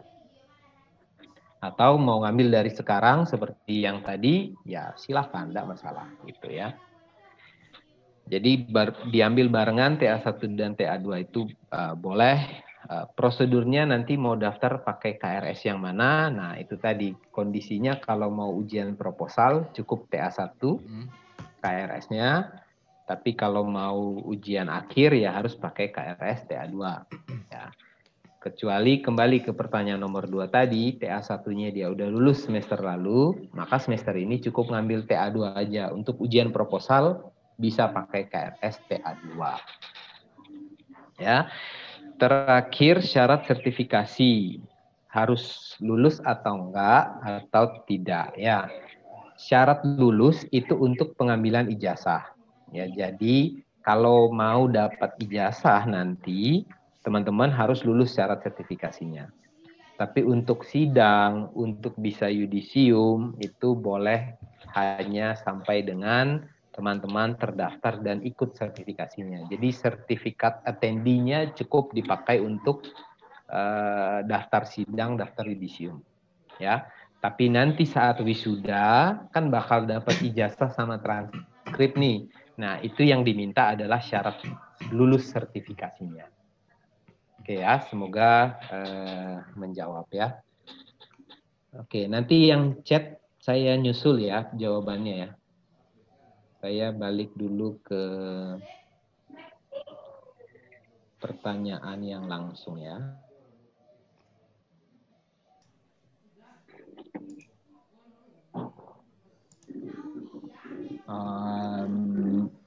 Atau mau ngambil dari sekarang seperti yang tadi, ya silahkan, enggak masalah gitu ya. Jadi diambil barengan TA1 dan TA2 itu boleh. Prosedurnya nanti mau daftar pakai KRS yang mana, nah itu tadi kondisinya kalau mau ujian proposal cukup TA1 KRS-nya, tapi kalau mau ujian akhir ya harus pakai KRS TA2 ya. Kecuali kembali ke pertanyaan nomor 2 tadi, TA1-nya dia udah lulus semester lalu, maka semester ini cukup ngambil TA2 aja. Untuk ujian proposal bisa pakai KRS TA2. Ya. Terakhir syarat sertifikasi. Harus lulus atau enggak atau tidak ya. Syarat lulus itu untuk pengambilan ijazah. Ya, jadi kalau mau dapat ijazah nanti teman-teman harus lulus syarat sertifikasinya. Tapi untuk sidang, untuk bisa yudisium, itu boleh hanya sampai dengan teman-teman terdaftar dan ikut sertifikasinya. Jadi sertifikat attendee-nya cukup dipakai untuk daftar sidang, daftar yudisium. Ya. Tapi nanti saat wisuda, kan bakal dapat ijazah sama transkrip nih. Nah, itu yang diminta adalah syarat lulus sertifikasinya. Oke ya, semoga menjawab ya. Oke, nanti yang chat saya nyusul ya jawabannya ya. Saya balik dulu ke pertanyaan yang langsung ya.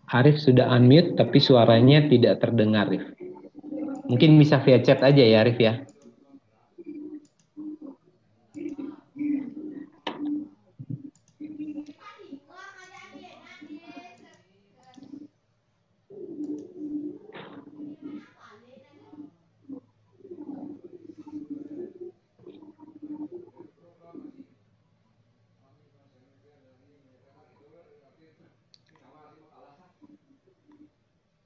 Arif sudah unmute tapi suaranya tidak terdengar, Arif. Mungkin bisa via chat aja ya, Arif ya.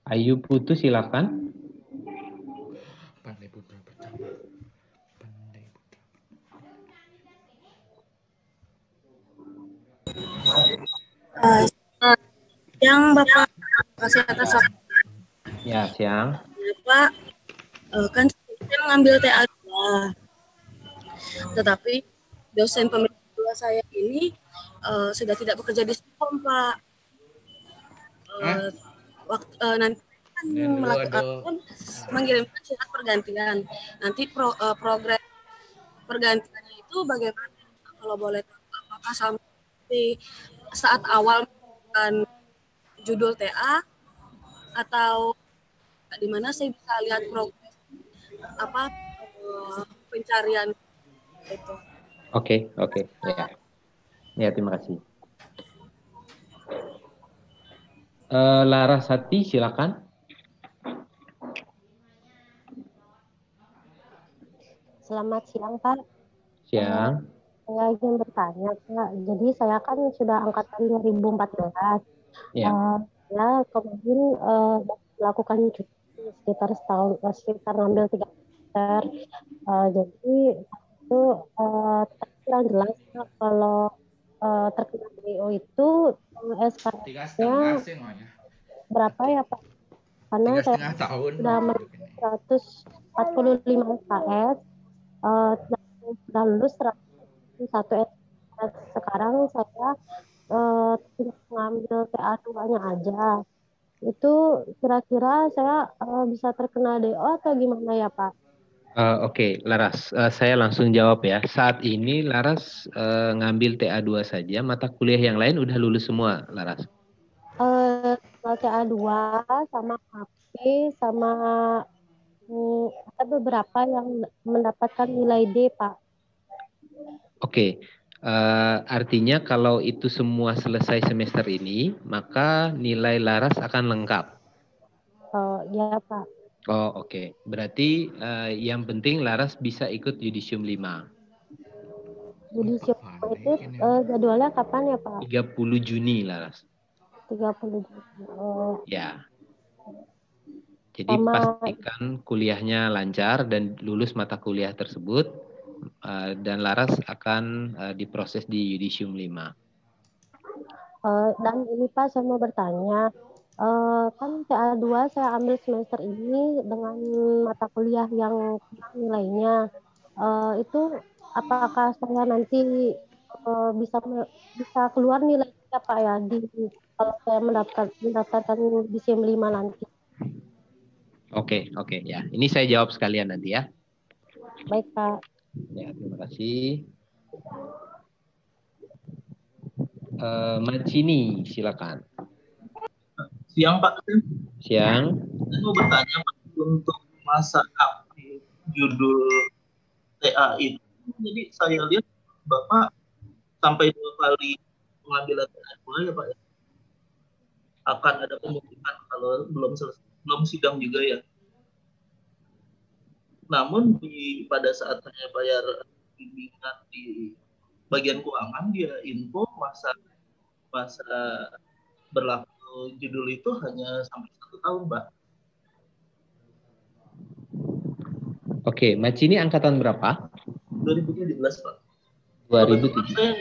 Ayu Putu silakan. Pandai Putra pertama. Pandai Putra. Yang Bapak kasih atas waktu. Ya, siang. Bapak kan saya mengambil TA2. Tetapi dosen pembimbing kedua saya ini sudah tidak bekerja di Sekom, Pak. Nanti kan melakukan mengirimkan surat pergantian. Nanti progres pergantiannya itu bagaimana? Kalau boleh tahu, apakah sampai saat awal melakukan judul TA atau di mana saya bisa lihat progres pencarian itu? Oke, ya. Ya, terima kasih. Larasati, silakan. Selamat siang, Pak. Siang. Saya ingin bertanya, Pak. Jadi saya kan sudah angkatan 2014. Ya. Saya kemarin melakukan cuti sekitar setahun, sekitar ngambil 3 semester. Jadi itu yang jelas kalau terkena DO itu SKS-nya berapa ya, Pak? Karena saya sudah 145 SKS, sudah lulus 101 SKS. Sekarang saya mengambil TA2-nya aja. Itu kira-kira saya bisa terkena DO atau gimana ya, Pak? Oke, Laras, saya langsung jawab ya. Saat ini Laras ngambil TA2 saja, mata kuliah yang lain udah lulus semua, Laras? TA2 sama HP sama ada beberapa yang mendapatkan nilai D, Pak. Oke, artinya kalau itu semua selesai semester ini, maka nilai Laras akan lengkap. Ya, Pak. Oh, oke. Berarti yang penting Laras bisa ikut Yudisium 5. Yudisium itu jadwalnya kapan ya, Pak? 30 Juni, Laras. 30 Juni. Ya. Jadi pastikan kuliahnya lancar dan lulus mata kuliah tersebut, dan Laras akan diproses di Yudisium 5. Dan ini Pak, saya mau bertanya, kan TA2 saya ambil semester ini dengan mata kuliah yang nilainya, itu apakah saya nanti bisa keluar nilainya, Pak, ya, kalau saya mendaftarkan di SIM 5 nanti? Oke, ya. Ini saya jawab sekalian nanti ya. Baik, Pak. Ya, terima kasih. Mancini, silakan. Siang, Pak. Siang. Saya mau bertanya, Pak, untuk masa aktif judul TA itu. Jadi saya lihat Bapak sampai 2 kali pengambilan TA2 ya, Pak. Akan ada pemutihan kalau belum sidang juga ya. Namun pada saat saya bayar bimbingan di bagian keuangan, dia info masa berlaku judul itu hanya sampai 1 tahun, Pak. Oke, Macini angkatan berapa? 2017, Pak. 2017. Saya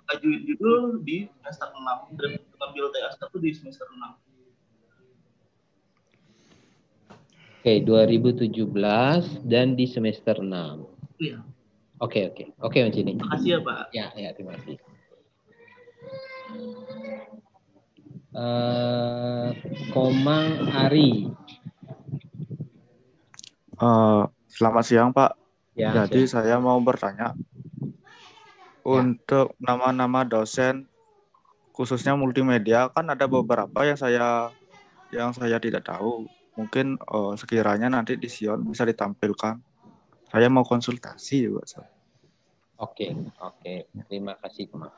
ngajuin judul di semester 6 dan mengambil TA1 di semester 6. Oke, 2017 dan di semester 6. Iya. Oke, Om Cini. Terima kasih ya Pak. Ya, terima kasih. Komang Ari. Selamat siang Pak. Ya, Jadi siang. saya mau bertanya untuk nama-nama dosen khususnya multimedia, kan ada beberapa yang saya tidak tahu. Mungkin sekiranya nanti di Sion bisa ditampilkan. Saya mau konsultasi juga. Oke. Terima kasih, Komang.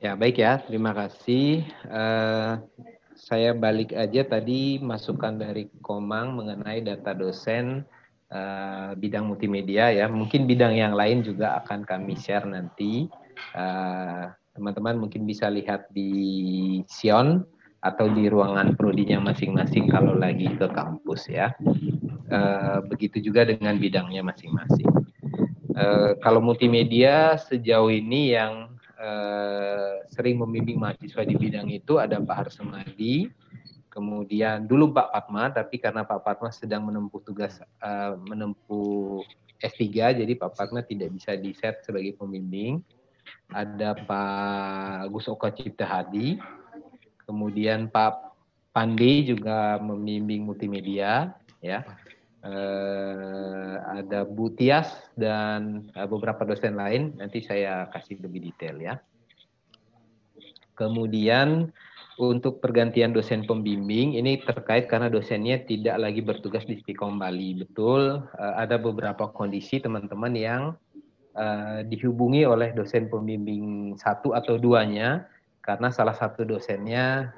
Ya, baik ya. Terima kasih. Saya balik aja tadi masukan dari Komang mengenai data dosen bidang multimedia ya. Mungkin bidang yang lain juga akan kami share nanti. Teman-teman mungkin bisa lihat di Sion atau di ruangan prodinya masing-masing kalau lagi ke kampus ya. Begitu juga dengan bidangnya masing-masing. Kalau multimedia sejauh ini yang sering membimbing mahasiswa di bidang itu ada Pak Harsemadi, kemudian dulu Pak Fatma, tapi karena Pak Fatma sedang menempuh tugas menempuh S3, jadi Pak Fatma tidak bisa di-set sebagai pembimbing. Ada Pak Gus Oka Cipta Hadi, kemudian Pak Pandi juga membimbing multimedia, ya. Ada Bu Tias dan beberapa dosen lain, nanti saya kasih lebih detail ya. Kemudian untuk pergantian dosen pembimbing ini terkait karena dosennya tidak lagi bertugas di Stikom Bali. Betul, ada beberapa kondisi teman-teman yang dihubungi oleh dosen pembimbing satu atau duanya karena salah satu dosennya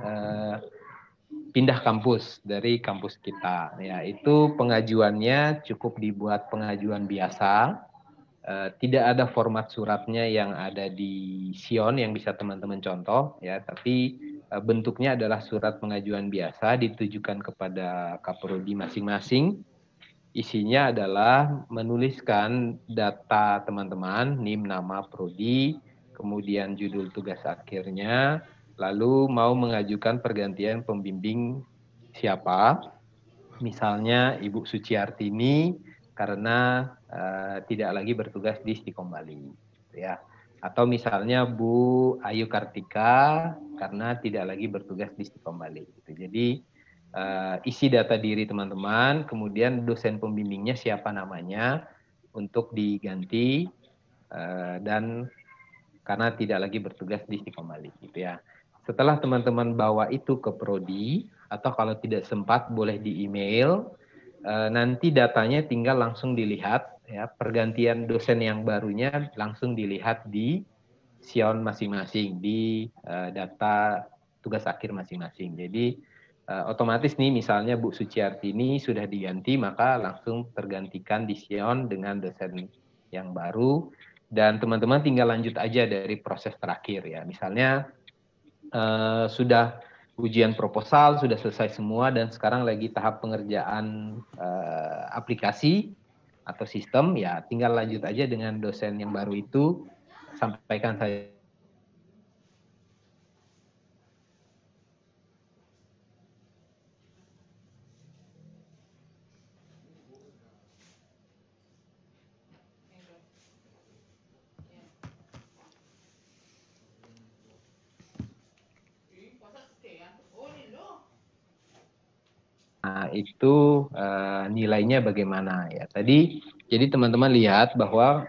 pindah kampus dari kampus kita. Ya, itu pengajuannya cukup dibuat pengajuan biasa. Tidak ada format suratnya yang ada di Sion yang bisa teman-teman contoh ya, tapi bentuknya adalah surat pengajuan biasa ditujukan kepada kaprodi masing-masing. Isinya adalah menuliskan data teman-teman, NIM, nama prodi, kemudian judul tugas akhirnya, lalu mau mengajukan pergantian pembimbing siapa, misalnya Ibu Suciartini karena tidak lagi bertugas di Stikom Bali, ya. Atau misalnya Bu Ayu Kartika karena tidak lagi bertugas di Stikom Bali. Jadi isi data diri teman-teman, kemudian dosen pembimbingnya siapa namanya untuk diganti dan karena tidak lagi bertugas di Stikom Bali, gitu ya. Setelah teman-teman bawa itu ke prodi, atau kalau tidak sempat boleh di email, nanti datanya tinggal langsung dilihat, ya, pergantian dosen yang barunya langsung dilihat di Sion masing-masing, di data tugas akhir masing-masing. Jadi otomatis nih misalnya Bu Suciartini sudah diganti, maka langsung tergantikan di Sion dengan dosen yang baru, dan teman-teman tinggal lanjut aja dari proses terakhir ya. Misalnya sudah ujian proposal, sudah selesai semua, dan sekarang lagi tahap pengerjaan aplikasi atau sistem, ya tinggal lanjut aja dengan dosen yang baru itu, sampaikan saya. Nah, itu nilainya bagaimana ya. Tadi jadi teman-teman lihat bahwa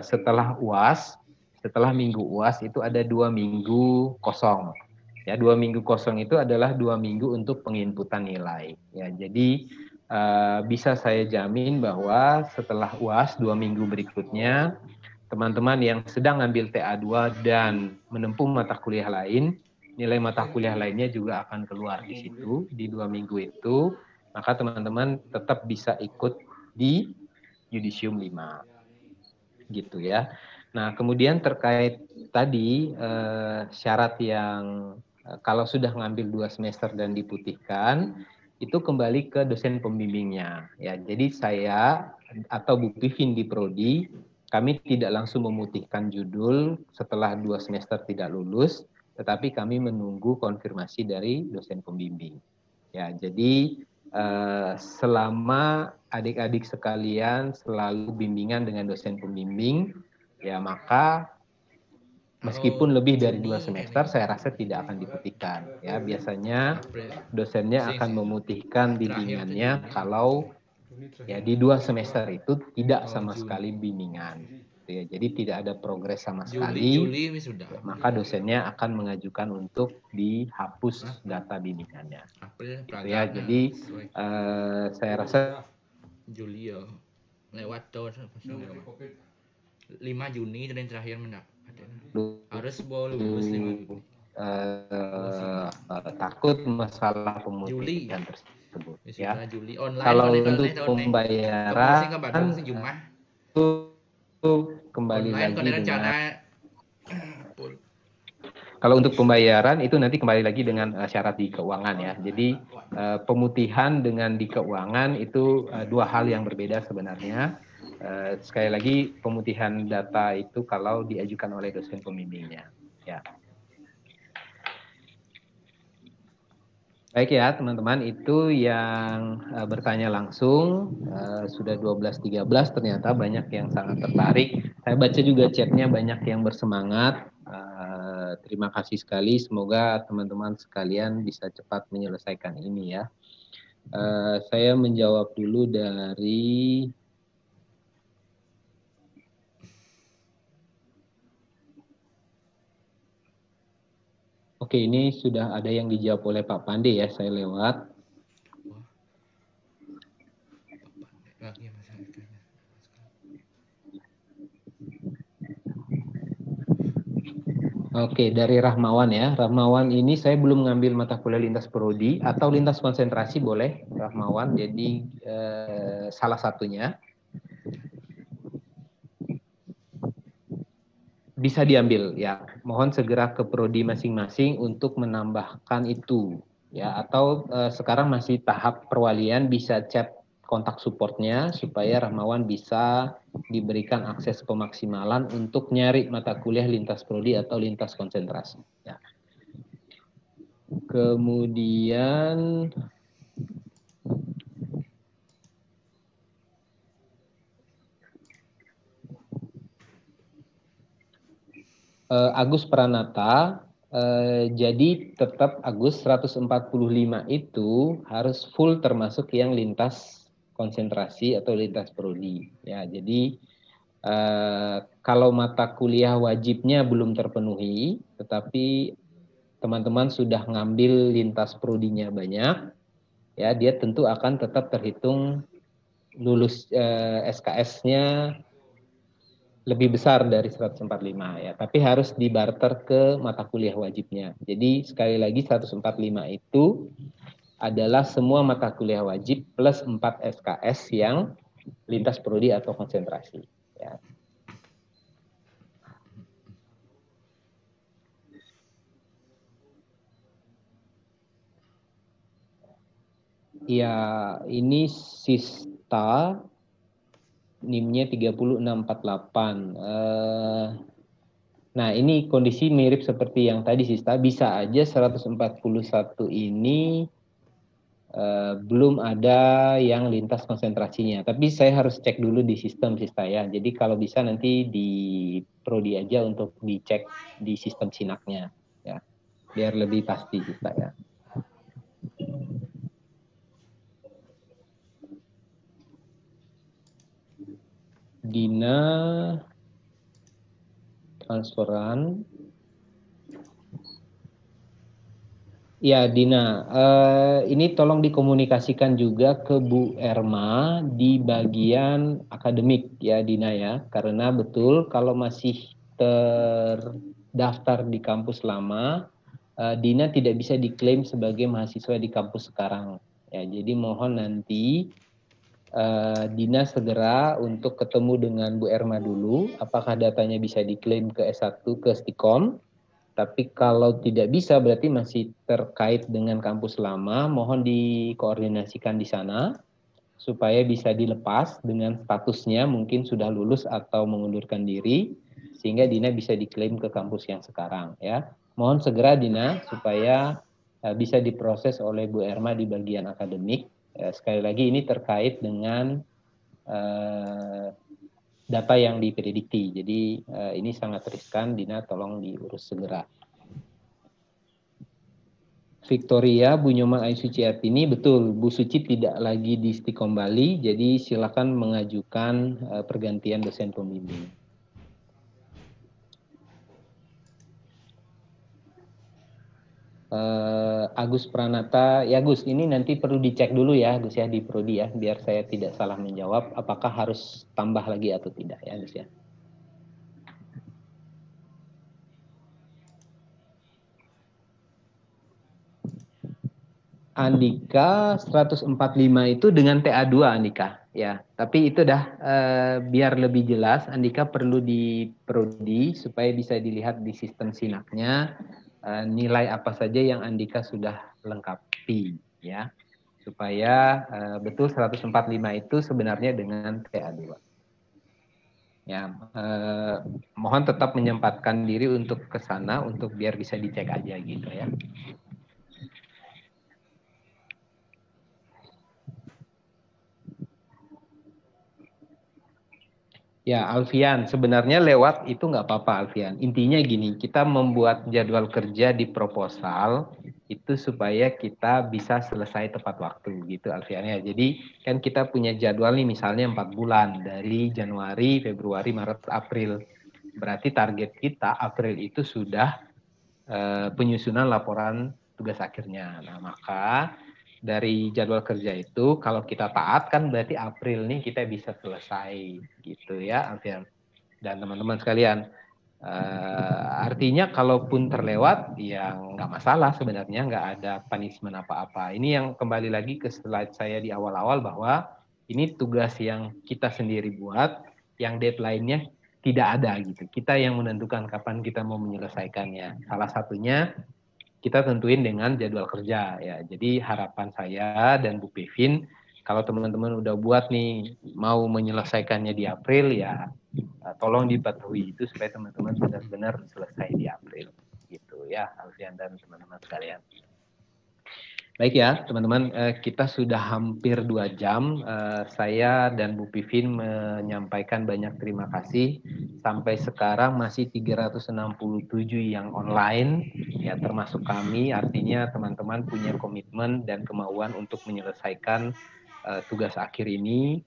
setelah UAS, setelah minggu UAS itu ada 2 minggu kosong. Ya, 2 minggu kosong itu adalah 2 minggu untuk penginputan nilai. Ya, jadi bisa saya jamin bahwa setelah UAS 2 minggu berikutnya, teman-teman yang sedang ambil TA2 dan menempuh mata kuliah lain, nilai mata kuliah lainnya juga akan keluar di situ di 2 minggu itu, maka teman-teman tetap bisa ikut di Yudisium 5. Gitu ya. Nah, kemudian terkait tadi syarat yang kalau sudah ngambil 2 semester dan diputihkan, itu kembali ke dosen pembimbingnya. Ya, jadi saya atau Bu Pivin di prodi, kami tidak langsung memutihkan judul setelah 2 semester tidak lulus, tetapi kami menunggu konfirmasi dari dosen pembimbing. Ya, jadi selama adik-adik sekalian selalu bimbingan dengan dosen pembimbing, ya maka meskipun lebih dari 2 semester, saya rasa tidak akan diputihkan. Ya, biasanya dosennya akan memutihkan bimbingannya kalau ya di 2 semester itu tidak sama sekali bimbingan. Ya, jadi tidak ada progres sama sekali, maka dosennya akan mengajukan untuk dihapus data bimbingannya. Ya, jadi saya rasa Juli ya lewat tahun 5 Juni dan terakhir harus lulus 5 Juni. Takut masalah pemutihan tersebut. Ya. Juli online, kalau untuk pembayaran kembali lagi dengan kalau untuk pembayaran itu nanti kembali lagi dengan syarat di keuangan ya. Jadi pemutihan dengan di keuangan itu 2 hal yang berbeda sebenarnya. Sekali lagi pemutihan data itu kalau diajukan oleh dosen pembimbingnya. Ya. Baik ya teman-teman, itu yang bertanya langsung. Sudah 12.13, ternyata banyak yang sangat tertarik. Saya baca juga chatnya banyak yang bersemangat. Terima kasih sekali, semoga teman-teman sekalian bisa cepat menyelesaikan ini ya. Saya menjawab dulu dari Oke, ini sudah ada yang dijawab oleh Pak Pande ya, saya lewat. Oke, dari Rahmawan ya. Rahmawan ini saya belum ngambil mata kuliah lintas prodi atau lintas konsentrasi boleh, Rahmawan. Jadi salah satunya bisa diambil ya. Mohon segera ke prodi masing-masing untuk menambahkan itu ya. Atau sekarang masih tahap perwalian, bisa chat kontak supportnya supaya Rahmawan bisa diberikan akses pemaksimalan untuk nyari mata kuliah lintas prodi atau lintas konsentrasi. Ya. Kemudian Agus Pranata, jadi tetap Agus 145 itu harus full termasuk yang lintas konsentrasi atau lintas prodi. Ya, jadi kalau mata kuliah wajibnya belum terpenuhi, tetapi teman-teman sudah ngambil lintas prodinya banyak, ya dia tentu akan tetap terhitung lulus SKS-nya lebih besar dari 145 ya, tapi harus dibarter ke mata kuliah wajibnya. Jadi sekali lagi 145 itu adalah semua mata kuliah wajib plus 4 SKS yang lintas prodi atau konsentrasi. Ya. Ya, ini Sista NIM-nya 30648. Nah, ini kondisi mirip seperti yang tadi Sista, bisa aja 141 ini belum ada yang lintas konsentrasinya. Tapi saya harus cek dulu di sistem Sista ya. Jadi kalau bisa nanti di prodi aja untuk dicek di sistem sinaknya ya. Biar lebih pasti Sista ya. Dina transferan. Ya Dina, ini tolong dikomunikasikan juga ke Bu Erma di bagian akademik ya Dina ya, karena betul kalau masih terdaftar di kampus lama, Dina tidak bisa diklaim sebagai mahasiswa di kampus sekarang. Ya, jadi mohon nanti Dina segera untuk ketemu dengan Bu Erma dulu, apakah datanya bisa diklaim ke S1 ke Stikom. Tapi kalau tidak bisa berarti masih terkait dengan kampus lama, mohon dikoordinasikan di sana supaya bisa dilepas dengan statusnya mungkin sudah lulus atau mengundurkan diri sehingga Dina bisa diklaim ke kampus yang sekarang ya. Mohon segera Dina supaya bisa diproses oleh Bu Erma di bagian akademik. Sekali lagi ini terkait dengan data yang diprediksi. Jadi ini sangat riskan, Dina tolong diurus segera. Victoria, Bu Nyoman Ayu Suci Artini, betul, Bu Suci tidak lagi di Stikom Bali, jadi silakan mengajukan pergantian dosen pembimbing. Agus Pranata, ya Gus, ini nanti perlu dicek dulu ya Gus ya di Prodi ya, biar saya tidak salah menjawab apakah harus tambah lagi atau tidak ya Gus ya. Andika 145 itu dengan TA2 Andika ya, tapi itu dah biar lebih jelas Andika perlu di Prodi supaya bisa dilihat di sistem sinaknya nilai apa saja yang Andika sudah lengkapi ya, supaya betul 145 itu sebenarnya dengan TA2 ya. Mohon tetap menyempatkan diri untuk ke sana untuk biar bisa dicek aja gitu ya. Ya, Alfian, sebenarnya lewat itu nggak apa-apa, Alfian. Intinya gini, kita membuat jadwal kerja di proposal itu supaya kita bisa selesai tepat waktu, gitu, Alfian ya. Jadi kan kita punya jadwal nih, misalnya 4 bulan dari Januari, Februari, Maret, April. Berarti target kita April itu sudah penyusunan laporan tugas akhirnya. Nah, maka dari jadwal kerja itu kalau kita taat kan berarti April nih kita bisa selesai gitu ya Alfian dan teman-teman sekalian. Artinya kalaupun terlewat ya nggak masalah sebenarnya, nggak ada punishment apa-apa. Ini yang kembali lagi ke slide saya di awal-awal bahwa ini tugas yang kita sendiri buat, yang deadline-nya tidak ada gitu. Kita yang menentukan kapan kita mau menyelesaikannya. Salah satunya kita tentuin dengan jadwal kerja ya. Jadi harapan saya dan Bu Pevin, kalau teman-teman udah buat nih mau menyelesaikannya di April ya, tolong dipatuhi itu supaya teman-teman benar-benar selesai di April gitu ya, Alfian dan teman-teman sekalian. Baik ya teman-teman, kita sudah hampir 2 jam. Saya dan Bu Pivin menyampaikan banyak terima kasih. Sampai sekarang masih 367 yang online, ya termasuk kami. Artinya teman-teman punya komitmen dan kemauan untuk menyelesaikan tugas akhir ini.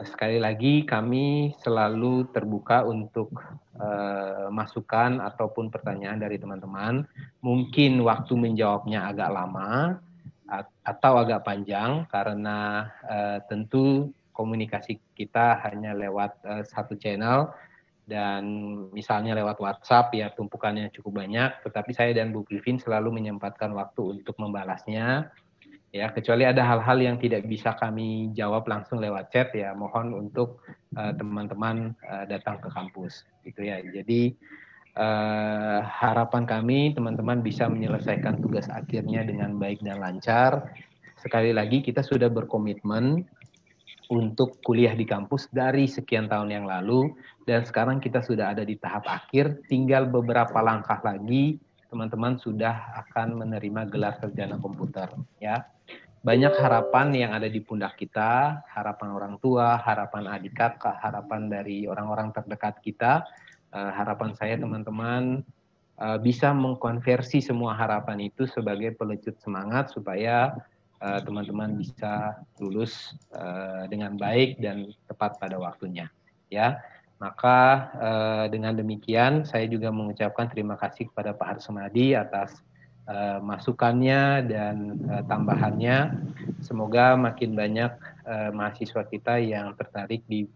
Sekali lagi kami selalu terbuka untuk masukan ataupun pertanyaan dari teman-teman. Mungkin waktu menjawabnya agak lama atau agak panjang karena tentu komunikasi kita hanya lewat satu channel dan misalnya lewat WhatsApp ya tumpukannya cukup banyak, tetapi saya dan Bu Pivin selalu menyempatkan waktu untuk membalasnya. Ya, kecuali ada hal-hal yang tidak bisa kami jawab langsung lewat chat ya, mohon untuk teman-teman datang ke kampus gitu ya. Jadi harapan kami teman-teman bisa menyelesaikan tugas akhirnya dengan baik dan lancar. Sekali lagi kita sudah berkomitmen untuk kuliah di kampus dari sekian tahun yang lalu dan sekarang kita sudah ada di tahap akhir, tinggal beberapa langkah lagi teman-teman sudah akan menerima gelar sarjana komputer ya. Banyak harapan yang ada di pundak kita, harapan orang tua, harapan adik kakak, harapan dari orang-orang terdekat kita. Harapan saya teman-teman bisa mengkonversi semua harapan itu sebagai pelecut semangat supaya teman-teman bisa lulus dengan baik dan tepat pada waktunya. Ya, maka dengan demikian saya juga mengucapkan terima kasih kepada Pak Harsemadi atas masukannya dan tambahannya. Semoga makin banyak mahasiswa kita yang tertarik di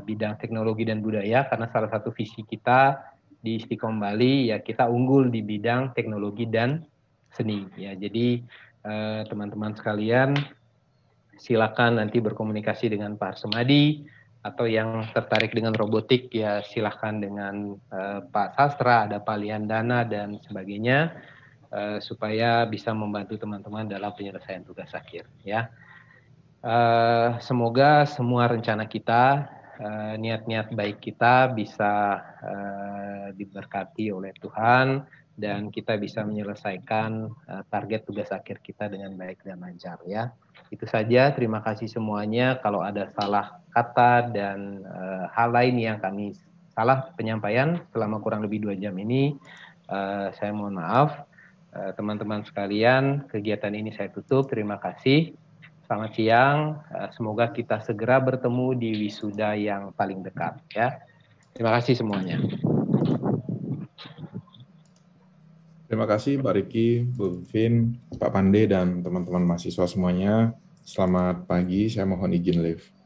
bidang teknologi dan budaya, karena salah satu visi kita di Stikom Bali ya kita unggul di bidang teknologi dan seni ya. Jadi teman-teman sekalian silakan nanti berkomunikasi dengan Pak Harsemadi, atau yang tertarik dengan robotik ya silakan dengan Pak Sastra, ada Pak Liandana dan sebagainya. Supaya bisa membantu teman-teman dalam penyelesaian tugas akhir ya. Semoga semua rencana kita niat-niat baik kita bisa diberkati oleh Tuhan dan kita bisa menyelesaikan target tugas akhir kita dengan baik dan lancar ya. Itu saja, terima kasih semuanya. Kalau ada salah kata dan hal lain yang kami salah penyampaian selama kurang lebih 2 jam ini, saya mohon maaf. Teman-teman sekalian, kegiatan ini saya tutup. Terima kasih. Selamat siang. Semoga kita segera bertemu di wisuda yang paling dekat ya. Terima kasih semuanya. Terima kasih Pak Riki, Bu Vin, Pak Pande, dan teman-teman mahasiswa semuanya. Selamat pagi, saya mohon izin live.